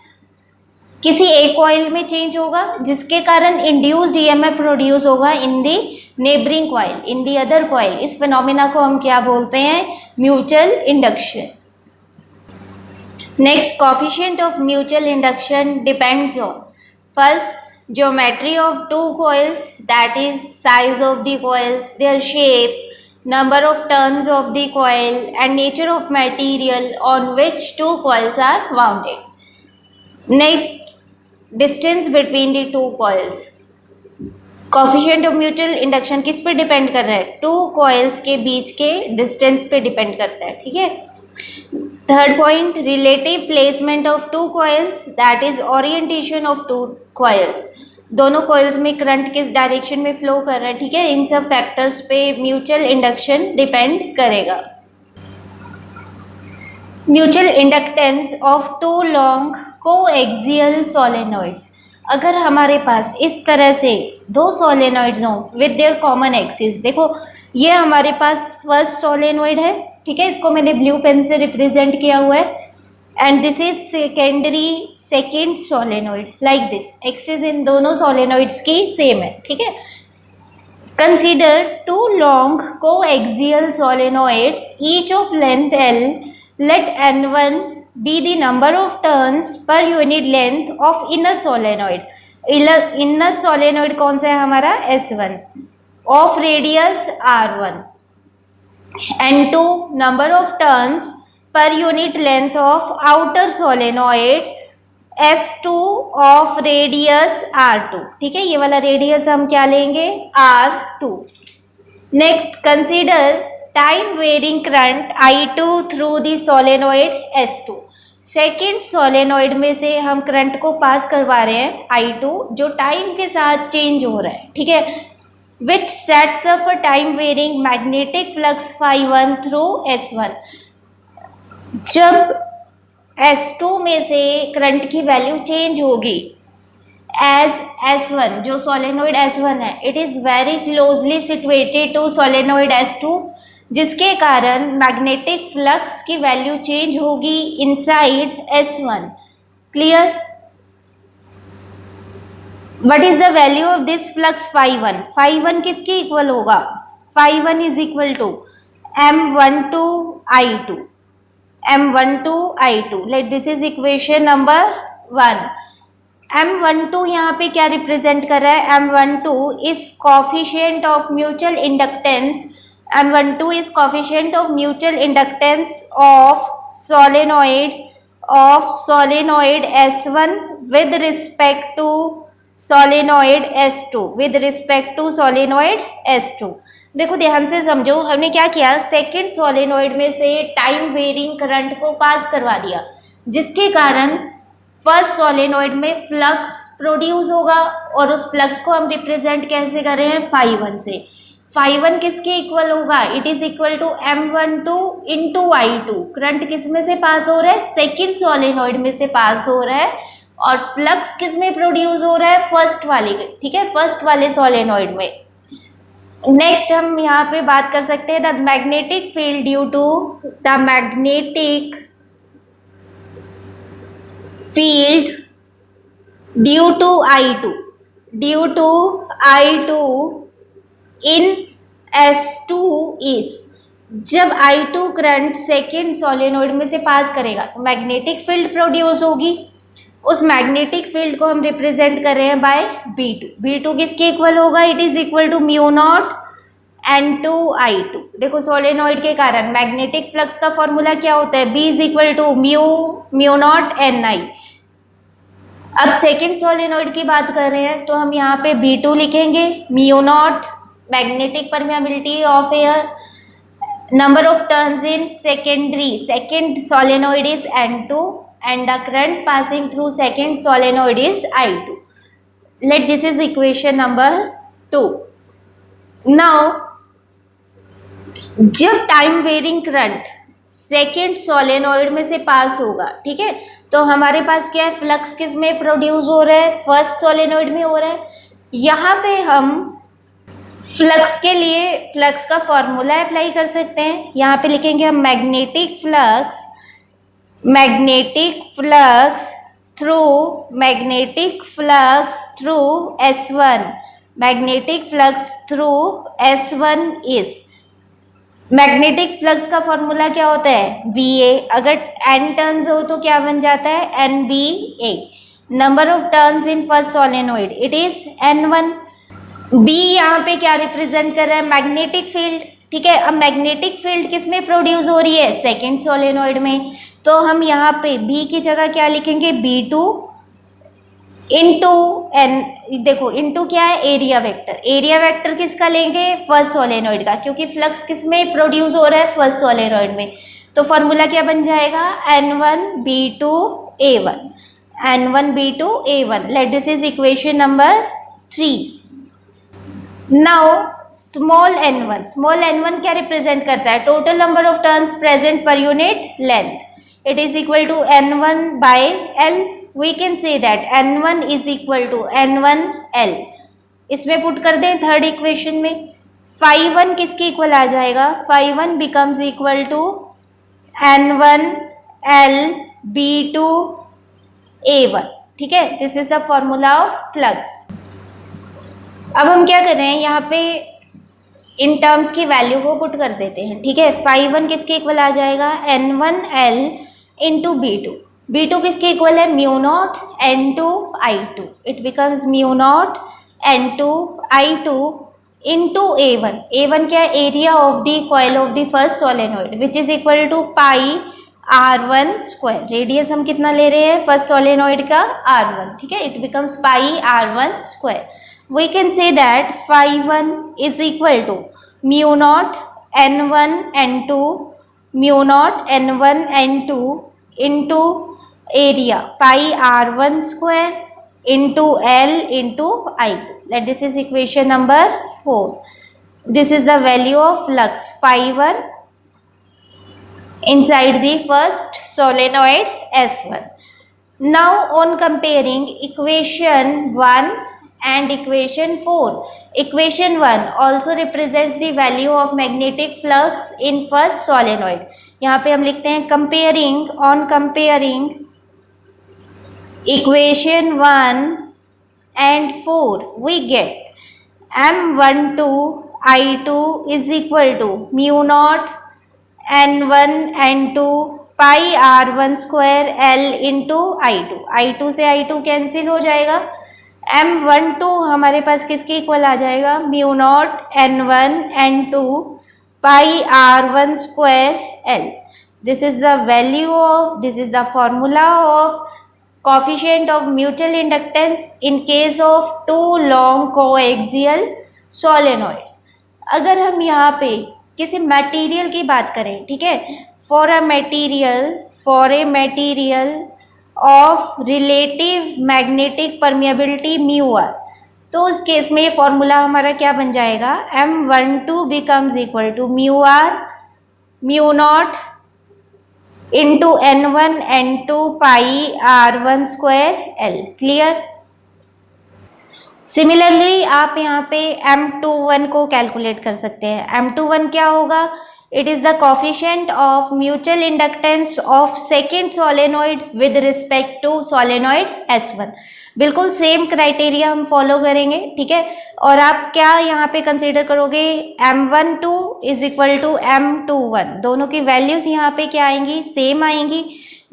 किसी एक coil में चेंज होगा जिसके कारण इंड्यूस्ड ईएमएफ प्रोड्यूस होगा in the neighbouring coil, in the other coil. इस फिनोमिना को हम क्या बोलते हैं? Mutual induction. Next, coefficient of mutual induction depends on first geometry of two coils, that is size of the coils, their shape, number of turns of the coil and nature of material on which two coils are wounded. Next, distance between the two coils। Coefficient of mutual induction किस पे depend कर रहा है? Two coils के बीच के distance पे depend करता है। ठीक है, third point, relative placement of two coils, that is orientation of two coils. दोनों कॉइल्स में करंट किस डायरेक्शन में फ्लो कर रहा है। ठीक है, इन सब फैक्टर्स पे म्यूचुअल इंडक्शन डिपेंड करेगा। Mutual inductance of two long coaxial solenoids, अगर हमारे पास इस तरह से दो सोलेनॉइड्स हों विद देयर कॉमन एक्सिस, देखो ये हमारे पास फर्स्ट सोलेनॉइड है, ठीक है, इसको मैंने ब्लू पेन से रिप्रेजेंट किया हुआ है, and this is second solenoid, like this. Axis इन दोनों सोलेनॉइड्स की सेम है। ठीक है, consider two long coaxial solenoids each of length L, let N1 be the number of turns per unit length of inner solenoid। inner solenoid कौन सा है हमारा? S1 of radius R1, N2 number of turns per unit length of outer solenoid S2 of radius R2। ठीक है, ये वाला radius हम क्या लेंगे? R2। Next, consider time varying current I2 through the solenoid S2। Second solenoid में से हम करंट को पास करवा रहे हैं I2, जो टाइम के साथ चेंज हो रहा है। ठीक है, which sets up a time varying magnetic flux φ1 through S1। जब S2 में से करंट की वैल्यू चेंज होगी एज S1, जो सोलेनॉइड S1 है, it is very closely situated to solenoid S2, जिसके कारण मैग्नेटिक फ्लक्स की वैल्यू चेंज होगी inside S1। Clear? What is the value of this flux φ1? φ1 किसके इक्वल होगा? φ1 is equal to M12I2, M12I2। Let this is equation number 1। M12 यहाँ पे क्या represent कर रहा है? M12 is coefficient of mutual inductance, M12 is coefficient of mutual inductance of solenoid S1 with respect to solenoid S2, with respect to solenoid S2। देखो ध्यान से समझो, हमने क्या किया? सेकेंड सोलेनॉइड में से टाइम वेरिंग करंट को पास करवा दिया, जिसके कारण फर्स्ट सोलेनॉइड में फ्लक्स प्रोड्यूस होगा, और उस फ्लक्स को हम रिप्रेजेंट कैसे कर रहे हैं? φ1 से। φ1 किसके इक्वल होगा? It is equal to M12 into I2। Current किस में से पास हो रहा है? सेकेंड सोलेनॉइड में से पास हो रहा है, और फ्लक्स किस में प्रोड्यूस हो रहा है? फर्स्ट वाले, ठीक है, फर्स्ट वाले सोलेनॉइड में। नेक्स्ट हम यहाँ पे बात कर सकते हैं the magnetic field due to the magnetic field due to I2। Due to I2 in S2 is, जब I2 करंट सेकेंड सोलेनोइड में से पास करेगा तो मैग्नेटिक फील्ड प्रोड्यूस होगी। उस मैग्नेटिक फील्ड को हम रिप्रेजेंट कर रहे हैं बाय B2। B2 किसके इक्वल होगा? It is equal to mu not N2I2। देखो सोलेनोइड के कारण मैग्नेटिक फ्लक्स का फॉर्मूला क्या होता है? B is equal to mu not Ni। अब सेकेंड सोलेनोइड की बात कर रहे हैं तो हम यहाँ पे B2 लिखेंगे, mu naught magnetic permeability of air, number of turns in second solenoid is N2 and the current passing through second solenoid is I2. Let this is equation number 2. Now जब time varying current second solenoid में से पास होगा, ठीक है, तो हमारे पास क्या है? फ्लक्स किस में प्रोड्यूस हो रहा है? फर्स्ट सोलेनोइड में हो रहा है। यहाँ पे हम फ्लक्स के लिए फ्लक्स का फॉर्मूला अप्लाई कर सकते हैं। यहाँ पे लिखेंगे हम magnetic flux through S1, magnetic flux through S1 is, magnetic flux का फॉर्मूला क्या होता है? VA। अगर n टर्न्स हो तो क्या बन जाता है? NBA। Number of turns in first solenoid it is N1। B यहाँ पे क्या रिप्रेजेंट कर रहा है? मैग्नेटिक फील्ड, ठीक है। अब मैग्नेटिक फील्ड किस में प्रोड्यूस हो रही है? सेकेंड सोलेनोइड में। तो हम यहाँ पे B की जगह क्या लिखेंगे? B2 into N। देखो इंटू क्या है? Area vector. एरिया वेक्टर किसका लेंगे? फर्स्ट सोलेनोइड का, क्योंकि फ्लक्स किस में प्रोड्यूस हो रहा है? फर्स्ट सोलेनोइड में। तो फॉर्मूला क्या बन जाएगा? N1B2A1। N1B2A1। Let this is equation number 3। Now small n1 क्या रिप्रेजेंट करता है? Total number of turns present per unit length. It is equal to N1 by L। We can say that N1 is equal to N1L। इसमें put कर दें third equation में। phi1 किसके equal आ जाएगा? phi1 becomes equal to N1L B2A1, ठीक है। This is the formula of flux. अब हम क्या कर रहे हैं? यहाँ पे इन टर्म्स की वैल्यू को पुट कर देते हैं, ठीक है। phi1 किसके इक्वल आ जाएगा? N1L into B2। B2 किसके इक्वल है? Mu not N2I2। It becomes mu not N2I2 into A1। A1 क्या है? Area of the coil of the first solenoid which is equal to pi R1 square. Radius हम कितना ले रहे हैं? First solenoid का R1, ठीक है। It becomes pi R1 square. We can say that phi1 is equal to mu naught N1 N2 into area pi R1 square into L into I2. Let this is equation number 4. This is the value of flux phi1 inside the first solenoid S1. Now on comparing equation 1 and equation 4. Equation 1 also represents the value of magnetic flux in first solenoid. यहाँ पे हम लिखते हैं comparing equation 1 and 4 we get M12I2 is equal to mu naught N1 N2 pi R1 square L into I2। I2 से I2 cancel हो जाएगा। M12 हमारे पास किसके इक्वल आ जाएगा? Mu not N1 N2 pi R1 square L। This is the formula of coefficient of mutual inductance in case of two long coaxial solenoids. अगर हम यहाँ पे किसी मटेरियल की बात करें, ठीक है, for a material of relative magnetic permeability mu R, तो उस केस में ये फॉर्मूला हमारा क्या बन जाएगा? M12 becomes equal to mu not into N1 N2 pi R1 square L। Clear? Similarly आप यहाँ पे M21 को कैलकुलेट कर सकते हैं। M21 क्या होगा? It is the coefficient of mutual inductance of second solenoid with respect to solenoid S1. बिल्कुल सेम क्राइटेरिया हम फॉलो करेंगे, ठीक है। और आप क्या यहाँ पे कंसीडर करोगे, M12 is equal to M21, दोनों की वैल्यूज यहाँ पे क्या आएंगी, सेम आएंगी,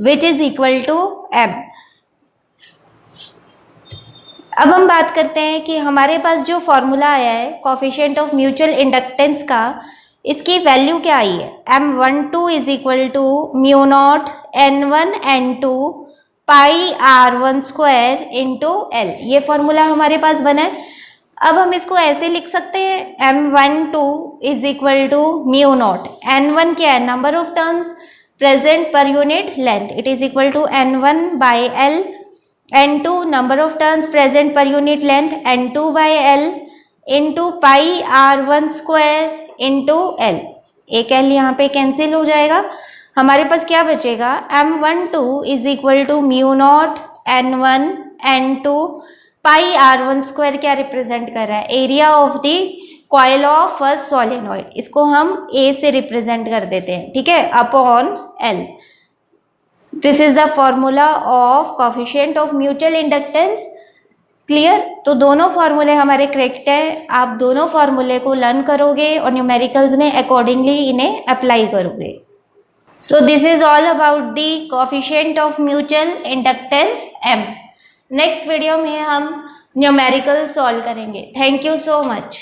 which is equal to M। अब हम बात करते हैं कि हमारे पास जो फॉर्मूला आया है कोफिशिएंट ऑफ म्यूचुअल इंडक्टेंस का, इसकी वैल्यू क्या आई है, M12 is equal to mu not N1 N2 pi R1 square into L। ये फॉर्मूला हमारे पास बना है। अब हम इसको ऐसे लिख सकते हैं, M12 is equal to mu not, N1 क्या है, number of turns present per unit length, it is equal to N1 by L, N2 number of turns present per unit length, N2 by L into pi R1 square into L। एक L यहाँ पे cancel हो जाएगा, हमारे पास क्या बचेगा, M12 is equal to mu not N1 N2 pi R1 square क्या रिप्रेजेंट कर रहा है, area of the coil of first solenoid, इसको हम A से रिप्रेजेंट कर देते हैं, ठीक है, upon L। This is the formula of coefficient of mutual inductance. Clear, तो दोनों फॉर्मूले हमारे करेक्ट हैं, आप दोनों फॉर्मूले को लर्न करोगे और न्यूमेरिकल्स में अकॉर्डिंगली इन्हें अप्लाई करोगे। सो this is all about the coefficient of mutual inductance M। Next video में हम न्यूमेरिकल सॉल्व करेंगे। Thank you so much.